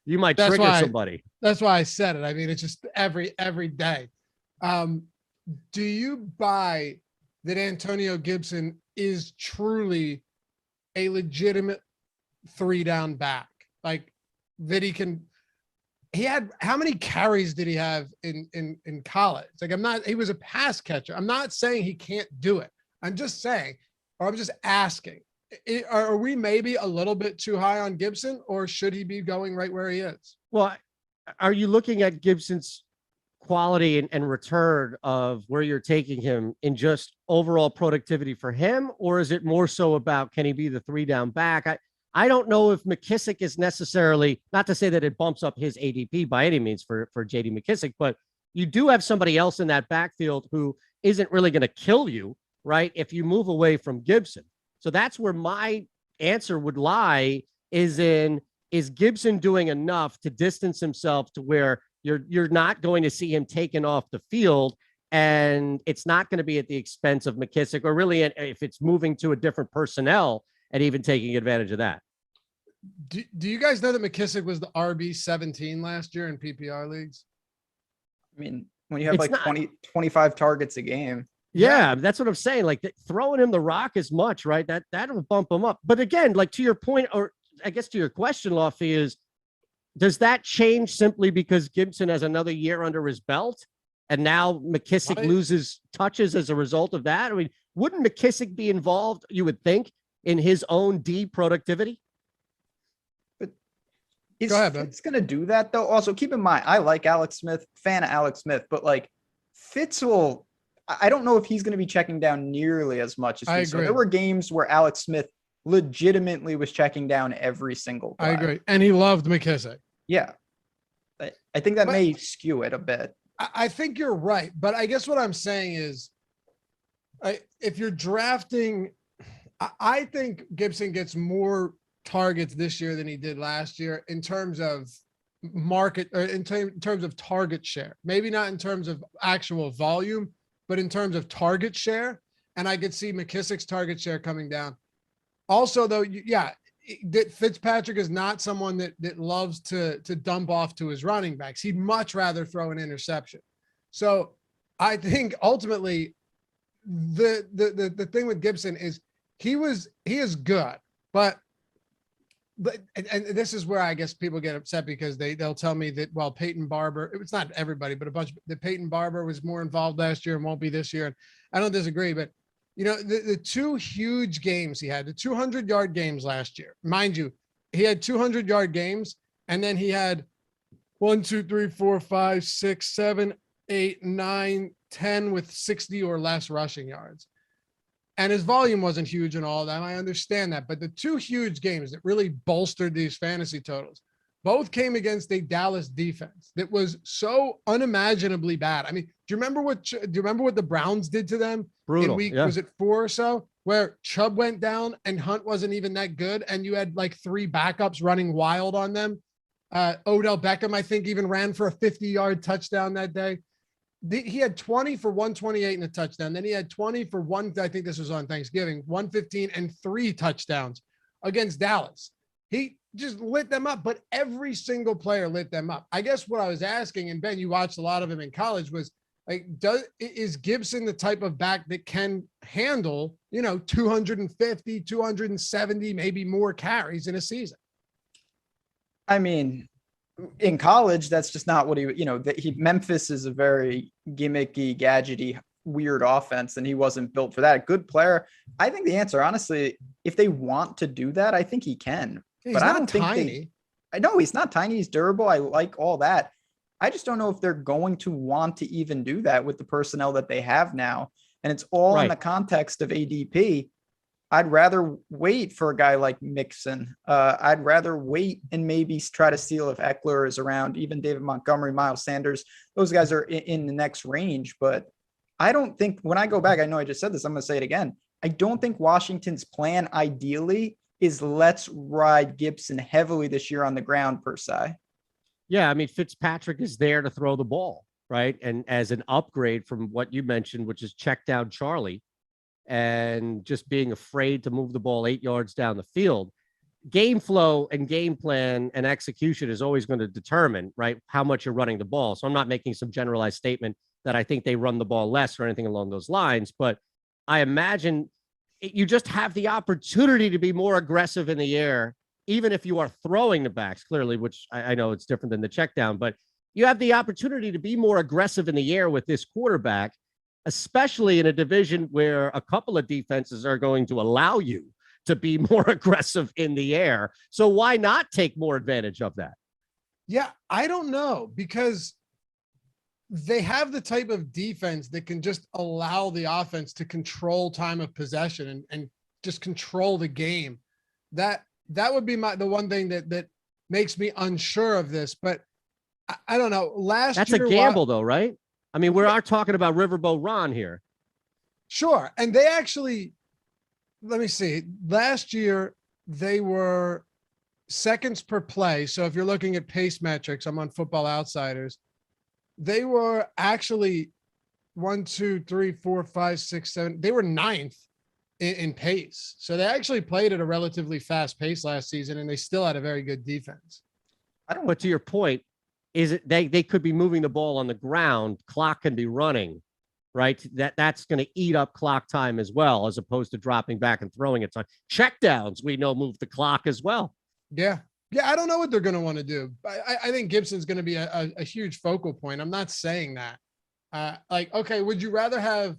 You might trigger somebody. That's why I said it. I mean, it's just every day. Do you buy that Antonio Gibson is truly a legitimate 3-down back? Like that he had, how many carries did he have in college? Like he was a pass catcher. I'm not saying he can't do it. I'm just saying, or I'm just asking, are we maybe a little bit too high on Gibson, or should he be going right where he is? Well, are you looking at Gibson's quality and return of where you're taking him in just overall productivity for him, or is it more so about can he be the 3-down back? I don't know if McKissic is necessarily, not to say that it bumps up his ADP by any means for JD McKissic, but you do have somebody else in that backfield who isn't really going to kill you, right? If you move away from Gibson. So that's where my answer would lie, is Gibson doing enough to distance himself to where you're not going to see him taken off the field, and it's not going to be at the expense of McKissic, or really if it's moving to a different personnel and even taking advantage of that. Do you guys know that McKissic was the RB17 last year in PPR leagues? I mean, when you have 25 targets a game. Yeah, that's what I'm saying. Like throwing him the rock as much, right? That'll bump him up. But again, like to your point, or I guess to your question, Lofty, is does that change simply because Gibson has another year under his belt and now McKissic loses touches as a result of that? I mean, wouldn't McKissic be involved, you would think, in his own D productivity? But it's going to do that, though. Also, keep in mind, I like Alex Smith, fan of Alex Smith, but like Fitz I don't know if he's going to be checking down nearly as much as Fitz. So there were games where Alex Smith legitimately was checking down every single play. I agree. And he loved McKissic. Yeah. I think that may skew it a bit. I think you're right. But I guess what I'm saying is, if you're drafting, I think Gibson gets more targets this year than he did last year in terms of market, or in terms of target share. Maybe not in terms of actual volume, but in terms of target share. And I could see McKissic's target share coming down. Also, though, Fitzpatrick is not someone that loves to dump off to his running backs. He'd much rather throw an interception. So I think ultimately the thing with Gibson is he is good, but and this is where I guess people get upset because they'll tell me that, well, Peyton Barber, it's not everybody, but that Peyton Barber was more involved last year and won't be this year. And I don't disagree, but the two huge games he had, the 200-yard games last year, mind you, he had 200-yard games, and then he had 1, 2, 3, 4, 5, 6, 7, 8, 9, 10 with 60 or less rushing yards. And his volume wasn't huge and all that. I understand that. But the two huge games that really bolstered these fantasy totals both came against a Dallas defense that was so unimaginably bad. I mean, do you remember what the Browns did to them? Brutal. In week, was it 4 or so, where Chubb went down and Hunt wasn't even that good, and you had like 3 backups running wild on them? Odell Beckham, I think, even ran for a 50-yard touchdown that day. He had 20 for 128 and a touchdown. Then he had 20 for I think this was on Thanksgiving, 115 and 3 touchdowns against Dallas. He just lit them up, but every single player lit them up. I guess what I was asking, and Ben, you watched a lot of him in college, was like, is Gibson the type of back that can handle, 250, 270, maybe more carries in a season? I mean, in college, that's just not what Memphis is a very gimmicky, gadgety, weird offense, and he wasn't built for that. A good player. I think the answer, honestly, if they want to do that, I think he can. But I don't think I know he's not tiny. He's durable. I like all that. I just don't know if they're going to want to even do that with the personnel that they have now. and it's all in Right. the context of ADP. I'd rather wait for a guy like Mixon. I'd rather wait and maybe try to steal if Eckler is around, even David Montgomery, Miles Sanders. Those guys are in the next range. But I don't think, when I go back, I know I just said this, I'm going to say it again. I don't think Washington's plan ideally is let's ride Gibson heavily this year on the ground per se. Yeah, I mean, Fitzpatrick is there to throw the ball, right? And as an upgrade from what you mentioned, which is check down Charlie, and just being afraid to move the ball 8 yards down the field. Game flow and game plan and execution is always going to determine, right, how much you're running the ball. So I'm not making some generalized statement that I think they run the ball less or anything along those lines, but I imagine you just have the opportunity to be more aggressive in the air, even if you are throwing the backs, clearly, which I know it's different than the check down, but you have the opportunity to be more aggressive in the air with this quarterback, especially in a division where a couple of defenses are going to allow you to be more aggressive in the air. So why not take more advantage of that? Yeah, I don't know, because they have the type of defense that can just allow the offense to control time of possession and just control the game. That would be the one thing that makes me unsure of this, but I don't know. That's a gamble though, right? I mean, we are talking about Riverboat Ron here. Sure. And they actually, let me see, last year they were seconds per play. So if you're looking at pace metrics, I'm on Football Outsiders. They were actually 1, 2, 3, 4, 5, 6, 7. They were ninth in pace. So they actually played at a relatively fast pace last season, and they still had a very good defense. But to your point, is it they could be moving the ball on the ground, clock can be running, right? That's going to eat up clock time as well, as opposed to dropping back and throwing it. Check downs, we know, move the clock as well. Yeah. Yeah, I don't know what they're going to want to do. I think Gibson's going to be a huge focal point. I'm not saying that. Okay, would you rather have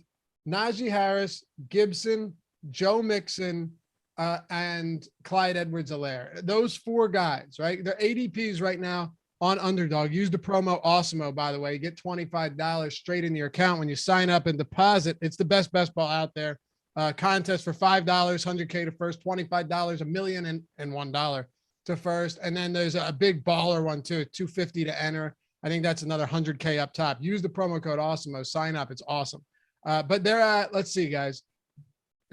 Najee Harris, Gibson, Joe Mixon, and Clyde Edwards-Helaire? Those four guys, right? Their ADPs right now on Underdog. Use the promo Awesemo, by the way. You get $25 straight in your account when you sign up and deposit. It's the best ball out there. Contest for $5, $100K to first, $25, $1 million, and $1 to first. And then there's a big baller one too, $250 to enter. I think that's another $100K up top. Use the promo code Awesemo, sign up. It's awesome. But they're at, let's see, guys.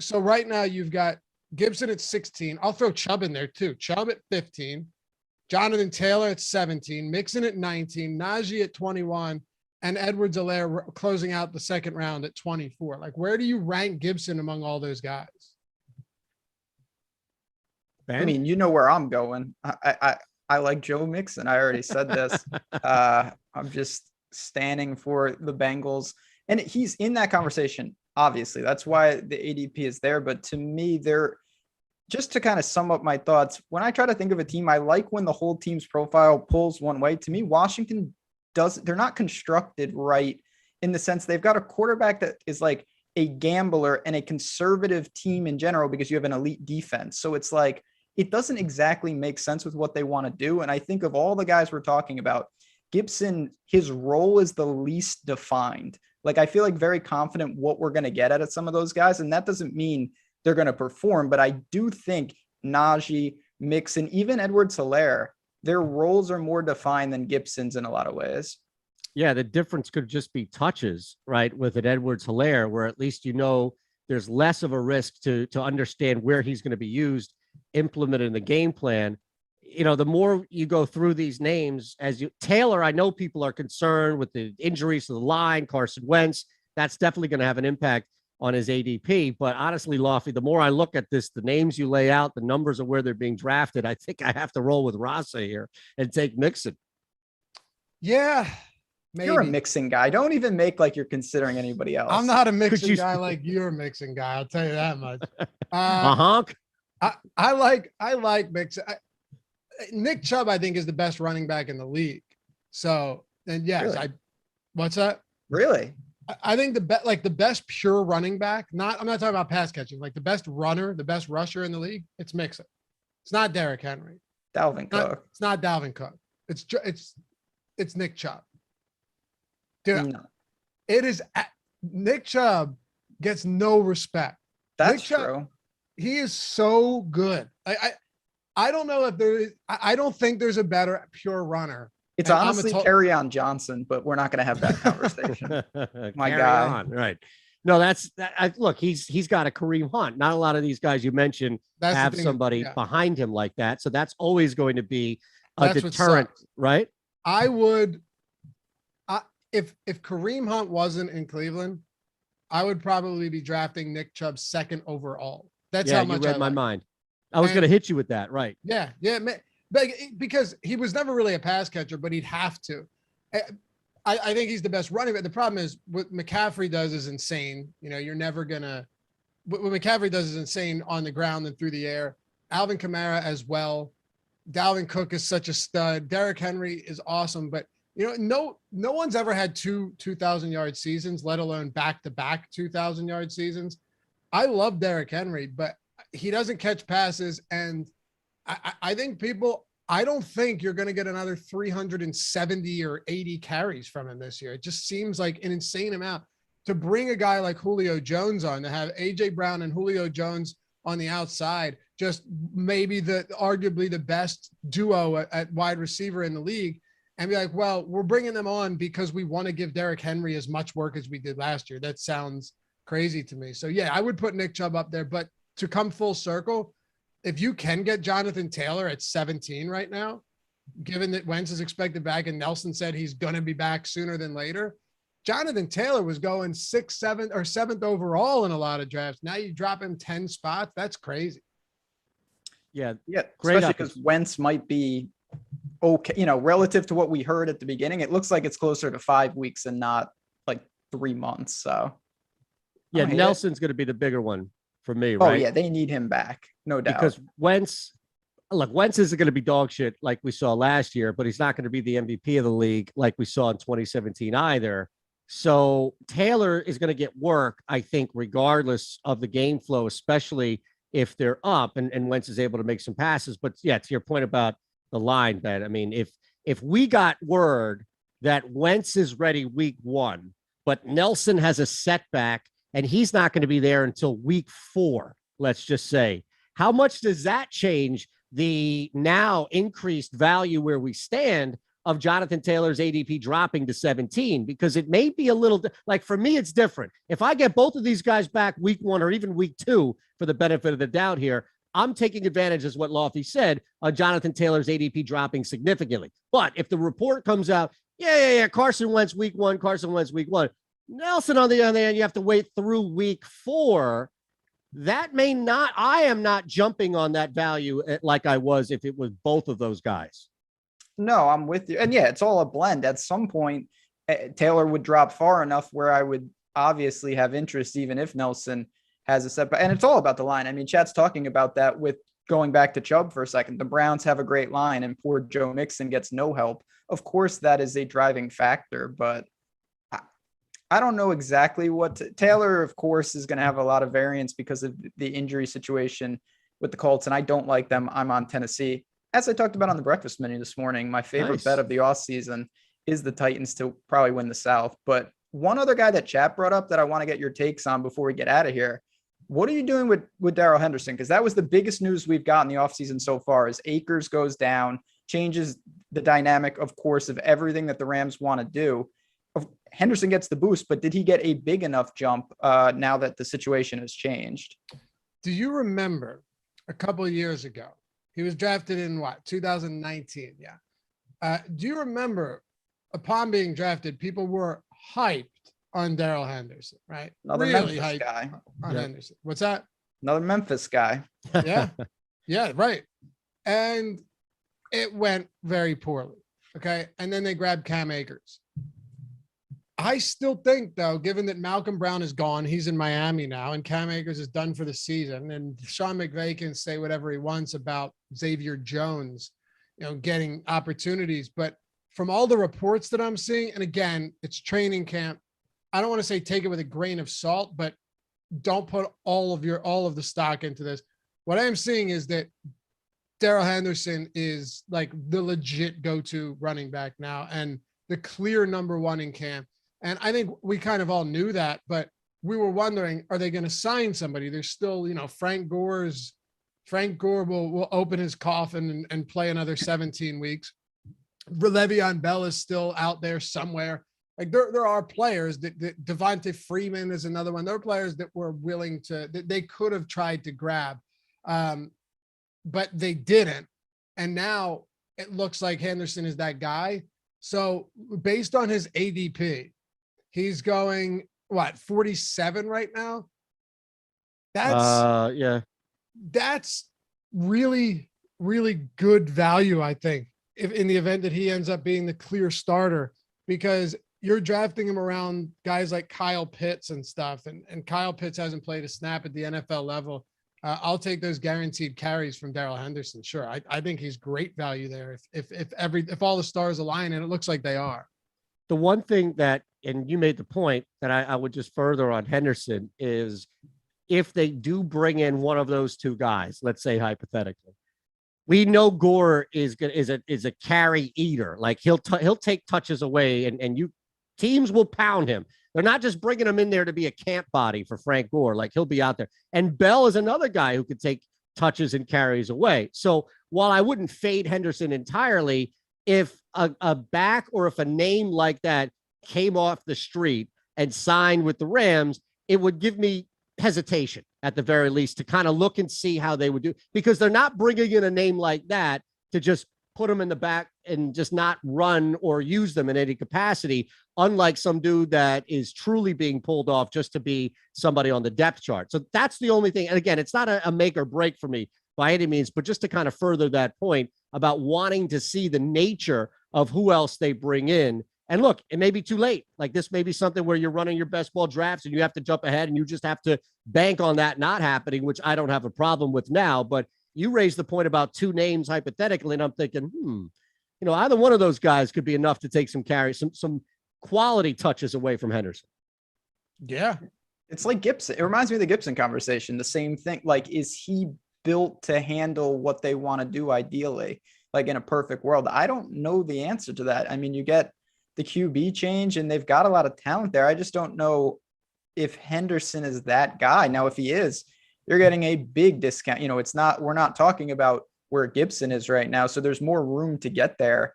So right now you've got Gibson at 16. I'll throw Chubb in there too. Chubb at 15. Jonathan Taylor at 17. Mixon at 19. Najee at 21. And Edwards-Helaire closing out the second round at 24. Like, where do you rank Gibson among all those guys? I mean, you know where I'm going. I like Joe Mixon. I already said this. I'm just standing for the Bengals, and he's in that conversation. Obviously, that's why the ADP is there. But to me, just to kind of sum up my thoughts, when I try to think of a team, I like when the whole team's profile pulls one way. To me, Washington they're not constructed right in the sense they've got a quarterback that is like a gambler and a conservative team in general because you have an elite defense. So it's like, it doesn't exactly make sense with what they want to do. And I think of all the guys we're talking about, Gibson, his role is the least defined. Like, I feel like very confident what we're going to get out of some of those guys. And that doesn't mean they're going to perform, but I do think Najee, Mixon, even Edwards-Helaire, their roles are more defined than Gibson's in a lot of ways. Yeah, the difference could just be touches, right? With an Edwards-Helaire, where at least, you know, there's less of a risk to understand where he's going to be used, implemented in the game plan. You know, the more you go through these names, Taylor, I know people are concerned with the injuries to the line, Carson Wentz, that's definitely going to have an impact on his ADP. But honestly, Lofty, the more I look at this, the names you lay out, the numbers of where they're being drafted, I think I have to roll with Rasa here and take Mixon. Yeah, maybe. You're a Mixon guy. Don't even make like you're considering anybody else. I'm not a Mixon guy like you're a Mixon guy. I'll tell you that much. A honk. I like Mixon. Nick Chubb, I think, is the best running back in the league. So, and yes, really? What's that? Really? I think the best pure running back, I'm not talking about pass catching, like the best runner, the best rusher in the league, it's Mixon. It's not Derrick Henry. Dalvin Cook. It's not Dalvin Cook. It's Nick Chubb. Dude, no. It is Nick Chubb gets no respect. That's Nick Chubb, true. he is so good. I don't know if there is. I don't think there's a better pure runner. It's honestly Kerryon Johnson, but we're not going to have that conversation. My guy. On, right. No, look, he's got a Kareem Hunt. Not a lot of these guys you mentioned have somebody behind him like that. So that's always going to be a deterrent, right? I would, if Kareem Hunt wasn't in Cleveland, I would probably be drafting Nick Chubb second overall. That's how much you read my mind. I was going to hit you with that, right? Yeah, because he was never really a pass catcher, but he'd have to. I think he's the best running back. The problem is what McCaffrey does is insane. You know, you're never gonna. What McCaffrey does is insane on the ground and through the air. Alvin Kamara as well. Dalvin Cook is such a stud. Derrick Henry is awesome, but you know, no one's ever had 2,000-yard seasons, let alone back-to-back 2,000-yard seasons. I love Derrick Henry, but he doesn't catch passes, and I think I don't think you're going to get another 370 or 80 carries from him this year. It just seems like an insane amount to bring a guy like Julio Jones on, to have AJ Brown and Julio Jones on the outside, just maybe arguably the best duo at wide receiver in the league, and be like, well, we're bringing them on because we want to give Derrick Henry as much work as we did last year. That sounds crazy to me. So yeah, I would put Nick Chubb up there, but to come full circle, if you can get Jonathan Taylor at 17 right now, given that Wentz is expected back and Nelson said he's going to be back sooner than later, Jonathan Taylor was going 6th, 7th, or 7th overall in a lot of drafts. Now you drop him 10 spots. That's crazy. Yeah. Especially because Wentz might be okay, you know, relative to what we heard at the beginning. It looks like it's closer to 5 weeks and not like 3 months. So yeah, Nelson's going to be the bigger one for me, right? Oh yeah, they need him back, no doubt. Because Wentz isn't going to be dog shit like we saw last year, but he's not going to be the MVP of the league like we saw in 2017 either. So Taylor is going to get work, I think, regardless of the game flow, especially if they're up and Wentz is able to make some passes. But yeah, to your point about the line, Ben, I mean, if we got word that Wentz is ready week 1, but Nelson has a setback and he's not going to be there until week 4, let's just say, how much does that change the now increased value where we stand of Jonathan Taylor's ADP dropping to 17? Because it may be a little like, for me, it's different. If I get both of these guys back week 1 or even week 2, for the benefit of the doubt here, I'm taking advantage, as what Lofty said, of Jonathan Taylor's ADP dropping significantly. But if the report comes out, Carson Wentz week 1, Nelson on the other hand, you have to wait through week 4. That may not, I am not jumping on that value like I was if it was both of those guys. No, I'm with you. And yeah, it's all a blend. At some point, Taylor would drop far enough where I would obviously have interest, even if Nelson has a setback. And it's all about the line. I mean, Chat's talking about that with going back to Chubb for a second. The Browns have a great line and poor Joe Mixon gets no help. Of course, that is a driving factor, but I don't know exactly what Taylor, of course, is going to have a lot of variance because of the injury situation with the Colts. And I don't like them. I'm on Tennessee. As I talked about on the breakfast menu this morning, my favorite bet of the offseason is the Titans to probably win the South. But one other guy that Chat brought up that I want to get your takes on before we get out of here. What are you doing with Daryl Henderson? Because that was the biggest news we've got in the offseason so far, is Akers goes down, changes the dynamic, of course, of everything that the Rams want to do. Henderson gets the boost, but did he get a big enough jump now that the situation has changed? Do you remember a couple of years ago? He was drafted in 2019. Yeah. Do you remember upon being drafted, people were hyped on Daryl Henderson, right? Another really Memphis guy on Henderson. What's that? Another Memphis guy. Yeah. Yeah. Right. And it went very poorly. Okay. And then they grabbed Cam Akers. I still think, though, given that Malcolm Brown is gone, he's in Miami now, and Cam Akers is done for the season, and Sean McVay can say whatever he wants about Xavier Jones, getting opportunities. But from all the reports that I'm seeing, and again, it's training camp, I don't want to say take it with a grain of salt, but don't put all of the stock into this. What I am seeing is that Daryl Henderson is like the legit go-to running back now and the clear number 1 in camp. And I think we kind of all knew that, but we were wondering, are they going to sign somebody? There's still, Frank Gore will open his coffin and play another 17 weeks. Le'Veon Bell is still out there somewhere. Like there are players that Devontae Freeman is another one. There are players that were willing that they could have tried to grab, but they didn't. And now it looks like Henderson is that guy. So based on his ADP, he's going 47 right now. That's really, really good value, I think, if in the event that he ends up being the clear starter, because you're drafting him around guys like Kyle Pitts and stuff. And Kyle Pitts hasn't played a snap at the NFL level. I'll take those guaranteed carries from Daryl Henderson. Sure. I think he's great value there. If all the stars align, and it looks like they are. The one thing that, and you made the point that I would just further on Henderson is if they do bring in one of those two guys, let's say hypothetically, we know Gore is a carry eater. Like he'll take touches away, and teams will pound him. They're not just bringing him in there to be a camp body for Frank Gore. Like he'll be out there. And Bell is another guy who could take touches and carries away. So while I wouldn't fade Henderson entirely, if a back or if a name like that came off the street and signed with the Rams, it would give me hesitation at the very least to kind of look and see how they would do, because they're not bringing in a name like that to just put them in the back and just not run or use them in any capacity, unlike some dude that is truly being pulled off just to be somebody on the depth chart. So that's the only thing. And again, it's not a make or break for me by any means, but just to kind of further that point about wanting to see the nature of who else they bring in. And look, it may be too late. Like this may be something where you're running your best ball drafts and you have to jump ahead and you just have to bank on that not happening, which I don't have a problem with now. But you raised the point about two names hypothetically, and I'm thinking, either one of those guys could be enough to take some carries, some quality touches away from Henderson. Yeah. It's like Gibson. It reminds me of the Gibson conversation. The same thing. Like, is he built to handle what they want to do ideally? Like in a perfect world? I don't know the answer to that. I mean, you get the QB change and they've got a lot of talent there. I just don't know if Henderson is that guy. Now, if he is, you're getting a big discount. We're not talking about where Gibson is right now. So there's more room to get there.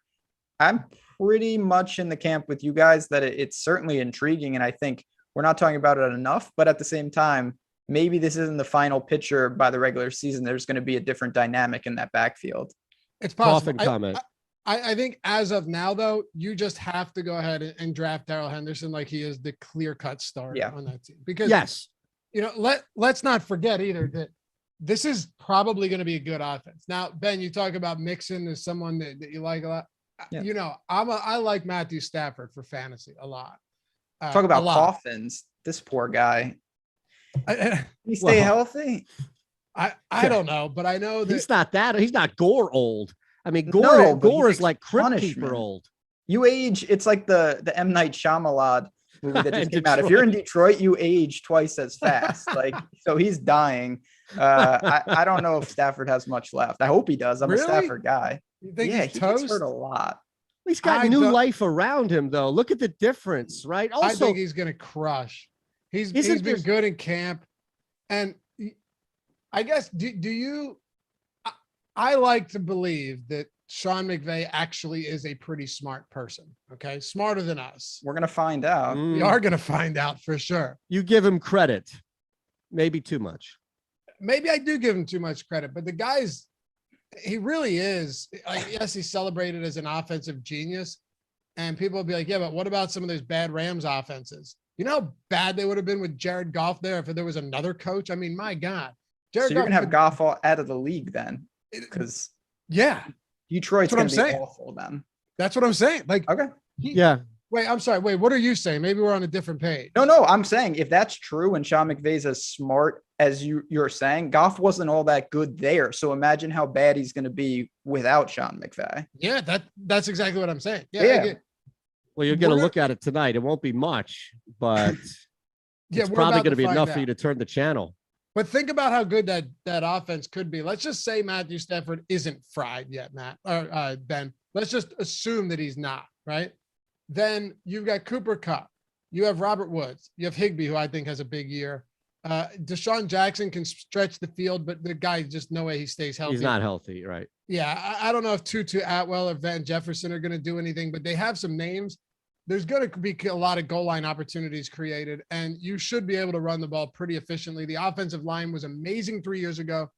I'm pretty much in the camp with you guys that it's certainly intriguing. And I think we're not talking about it enough, but at the same time, maybe this isn't the final picture by the regular season. There's going to be a different dynamic in that backfield. It's possible. Comment. I think as of now, though, you just have to go ahead and draft Daryl Henderson like he is the clear-cut starter on that team. Because let's not forget either that this is probably going to be a good offense. Now, Ben, you talk about Mixon as someone that you like a lot. Yeah. I like Matthew Stafford for fantasy a lot. Talk about coffins. This poor guy. He stay healthy? I don't know, but I know that he's not Gore old. I mean, Gore is like Crypt Keeper old. You age. It's like the M. Night Shyamalan movie that just came out. If you're in Detroit, you age twice as fast. So he's dying. I don't know if Stafford has much left. I hope he does. I'm a Stafford guy. You think he gets hurt a lot. He's got new life around him, though. Look at the difference, right? Also, I think he's going to crush. He's been good in camp. And I guess, do you – I like to believe that Sean McVay actually is a pretty smart person, okay? Smarter than us. We're going to find out. We are going to find out for sure. You give him credit. Maybe too much. Maybe I do give him too much credit, but the guy's – he really is. Like, yes, he's celebrated as an offensive genius, and people will be like, yeah, but what about some of those bad Rams offenses? You know how bad they would have been with Jared Goff there if there was another coach? I mean, my God. So you're going to have Goff out of the league then? Because Detroit's going to be awful then. That's what I'm saying. Like, okay. Wait, I'm sorry. Wait, what are you saying? Maybe we're on a different page. No, I'm saying if that's true and Sean McVay's as smart as you're saying, Goff wasn't all that good there. So imagine how bad he's going to be without Sean McVay. Yeah, that's exactly what I'm saying. Yeah. Well, you're going to look at it tonight. It won't be much, but it's probably going to be enough for you to turn the channel. But think about how good that offense could be. Let's just say Matthew Stafford isn't fried yet, Matt or Ben. Let's just assume that he's not, right? Then you've got Cooper Kupp. You have Robert Woods. You have Higbee, who I think has a big year. Deshaun Jackson can stretch the field, but the guy, just no way he stays healthy. He's not healthy, right? Yeah, I don't know if Tutu Atwell or Van Jefferson are going to do anything, but they have some names. There's going to be a lot of goal line opportunities created, and you should be able to run the ball pretty efficiently. The offensive line was amazing 3 years ago,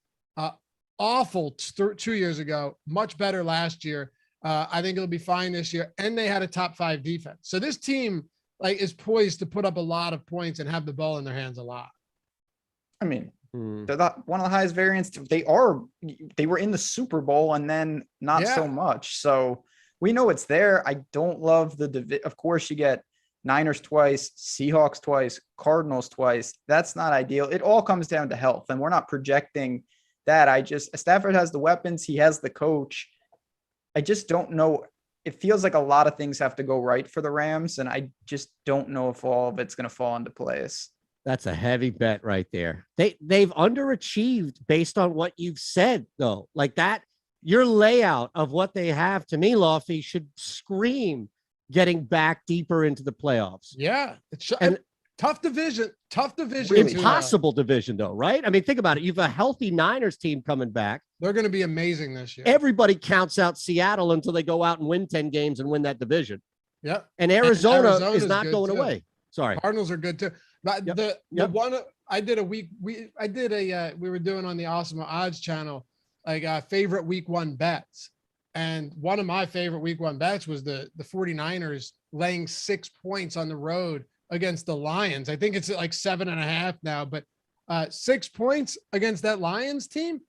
awful 2 years ago, much better last year. I think it'll be fine this year, and they had a top 5 defense. So this team is poised to put up a lot of points and have the ball in their hands a lot. I mean, they're not one of the highest variants. They were in the Super Bowl and then not so much. So we know it's there. I don't love of course you get Niners twice, Seahawks twice, Cardinals twice. That's not ideal. It all comes down to health, and we're not projecting that. Stafford has the weapons. He has the coach. I just don't know. It feels like a lot of things have to go right for the Rams, and I just don't know if all of it's going to fall into place. That's a heavy bet right there. They've underachieved based on what you've said, though. Like that, your layout of what they have, to me, Lofty, should scream getting back deeper into the playoffs. Yeah. And tough division. Really impossible division, though, right? I mean, think about it. You've a healthy Niners team coming back. They're going to be amazing this year. Everybody counts out Seattle until they go out and win 10 games and win that division. Yeah. And Arizona is not going away. Sorry. Cardinals are good too. But the one I did we were doing on the Awesemo Odds channel, favorite week 1 bets. And one of my favorite week 1 bets was the 49ers laying 6 points on the road against the Lions. I think it's like 7.5 now, but 6 points against that Lions team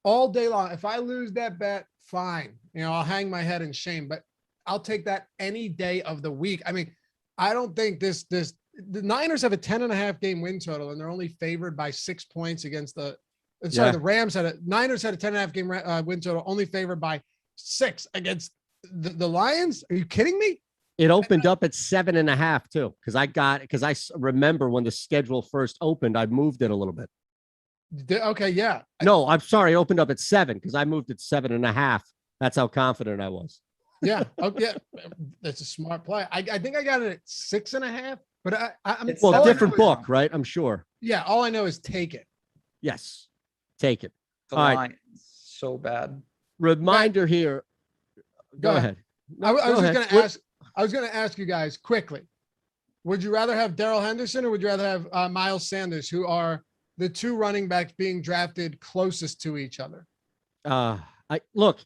all day long. If I lose that bet, fine. I'll hang my head in shame, but I'll take that any day of the week. I mean, I don't think the Niners have a 10.5 game win total, and they're only favored by 6 points against the Rams Niners had a 10.5 game win total, only favored by 6 against the Lions. Are you kidding me? It opened up at 7.5 too. Because I remember when the schedule first opened, I moved it a little bit. Okay. Yeah. No, I'm sorry. It opened up at 7 because I moved it 7.5. That's how confident I was. Yeah. Oh, yeah. That's a smart play. I think I got it at 6.5, but I'm different book, right? I'm sure. Yeah. All I know is take it. Yes. Take it. The all line right. is so bad. Reminder here. Go ahead. No, I was going to ask you guys quickly. Would you rather have Daryl Henderson or would you rather have Miles Sanders, who are the 2 running backs being drafted closest to each other? Look,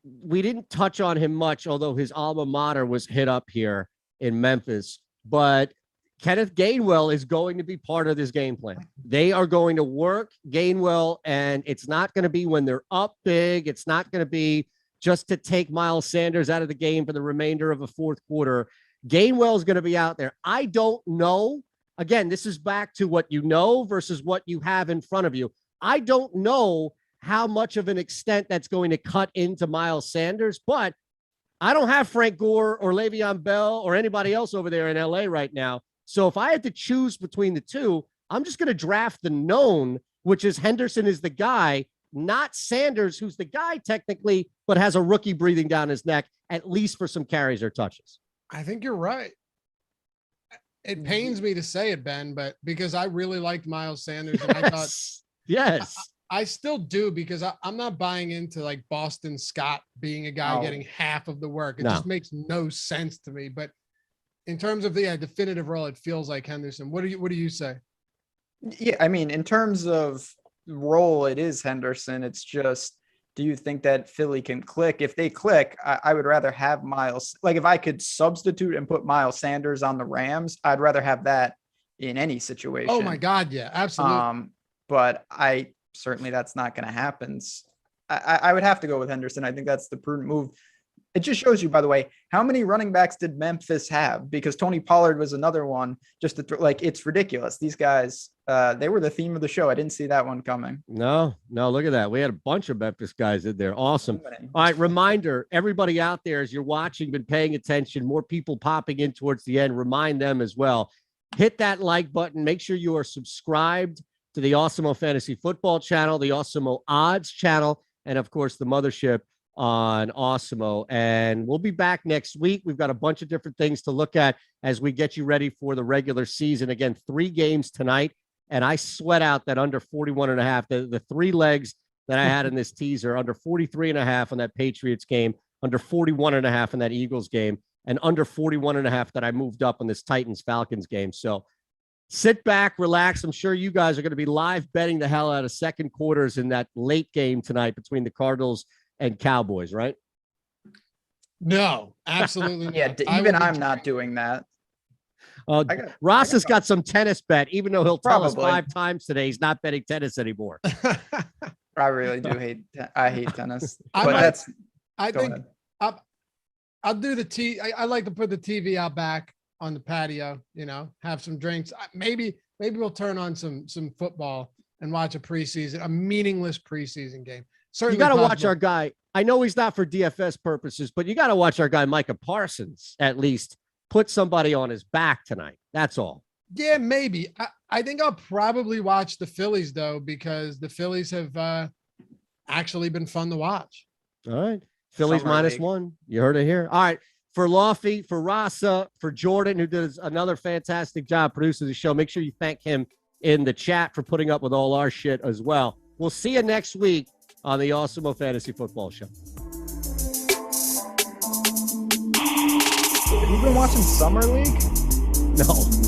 we didn't touch on him much, although his alma mater was hit up here in Memphis. But Kenneth Gainwell is going to be part of this game plan. They are going to work Gainwell, and it's not going to be when they're up big. It's not going to be just to take Miles Sanders out of the game for the remainder of a fourth quarter. Gainwell is going to be out there. I don't know. Again, this is back to what you know versus what you have in front of you. I don't know how much of an extent that's going to cut into Miles Sanders, but I don't have Frank Gore or Le'Veon Bell or anybody else over there in LA right now. So if I had to choose between the two, I'm just going to draft the known, which is Henderson is the guy, not Sanders, who's the guy technically, but has a rookie breathing down his neck, at least for some carries or touches. I think you're right. It pains me to say it, Ben, but because I really liked Miles Sanders, and I thought, yes, I still do, because I'm not buying into like Boston Scott being a guy getting half of the work. It just makes no sense to me. But in terms of the definitive role, it feels like Henderson. What do you say? Yeah, I mean, in terms of role, it is Henderson. It's just, do you think that Philly can click? If they click, I would rather have Miles. Like, if I could substitute and put Miles Sanders on the Rams, I'd rather have that in any situation. Oh my God, yeah, absolutely. But certainly that's not going to happen. I would have to go with Henderson. I think that's the prudent move. It just shows you, by the way, how many running backs did Memphis have? Because Tony Pollard was another one. Just to it's ridiculous. These guys, they were the theme of the show. I didn't see that one coming. No, look at that. We had a bunch of Memphis guys in there. Awesome. All right, reminder, everybody out there, as you're watching, been paying attention, more people popping in towards the end, remind them as well. Hit that like button. Make sure you are subscribed to the Awesemo Fantasy Football channel, the Awesemo Odds channel, and, of course, the mothership, on Awesemo. And we'll be back next week. We've got a bunch of different things to look at as we get you ready for the regular season. Again, 3 games tonight. And I sweat out that under 41.5, the 3 legs that I had in this teaser, under 43.5 on that Patriots game, under 41.5 in that Eagles game, and under 41.5 that I moved up on this Titans-Falcons game. So sit back, relax. I'm sure you guys are going to be live betting the hell out of second quarters in that late game tonight between the Cardinals and Cowboys, right? No, absolutely not. Yeah, even I'm not doing that. Ross has got some tennis bet, even though he'll tell us Probably. 5 times today he's not betting tennis anymore. I really do hate tennis. I But might- that's I Go think ahead. I'll do I like to put the TV out back on the patio, have some drinks. Maybe we'll turn on some football and watch a meaningless preseason game. Certainly You got to watch possible. our guy. I know he's not for DFS purposes, but you got to watch our guy, Micah Parsons, at least put somebody on his back tonight. That's all. Yeah, maybe. I think I'll probably watch the Phillies, though, because the Phillies have actually been fun to watch. All right. Phillies Summer league. -1. You heard it here. All right. For Lofty, for Rasa, for Jordan, who does another fantastic job producing the show, make sure you thank him in the chat for putting up with all our shit as well. We'll see you next week on the Awesemo Fantasy Football Show. Have you been watching Summer League? No.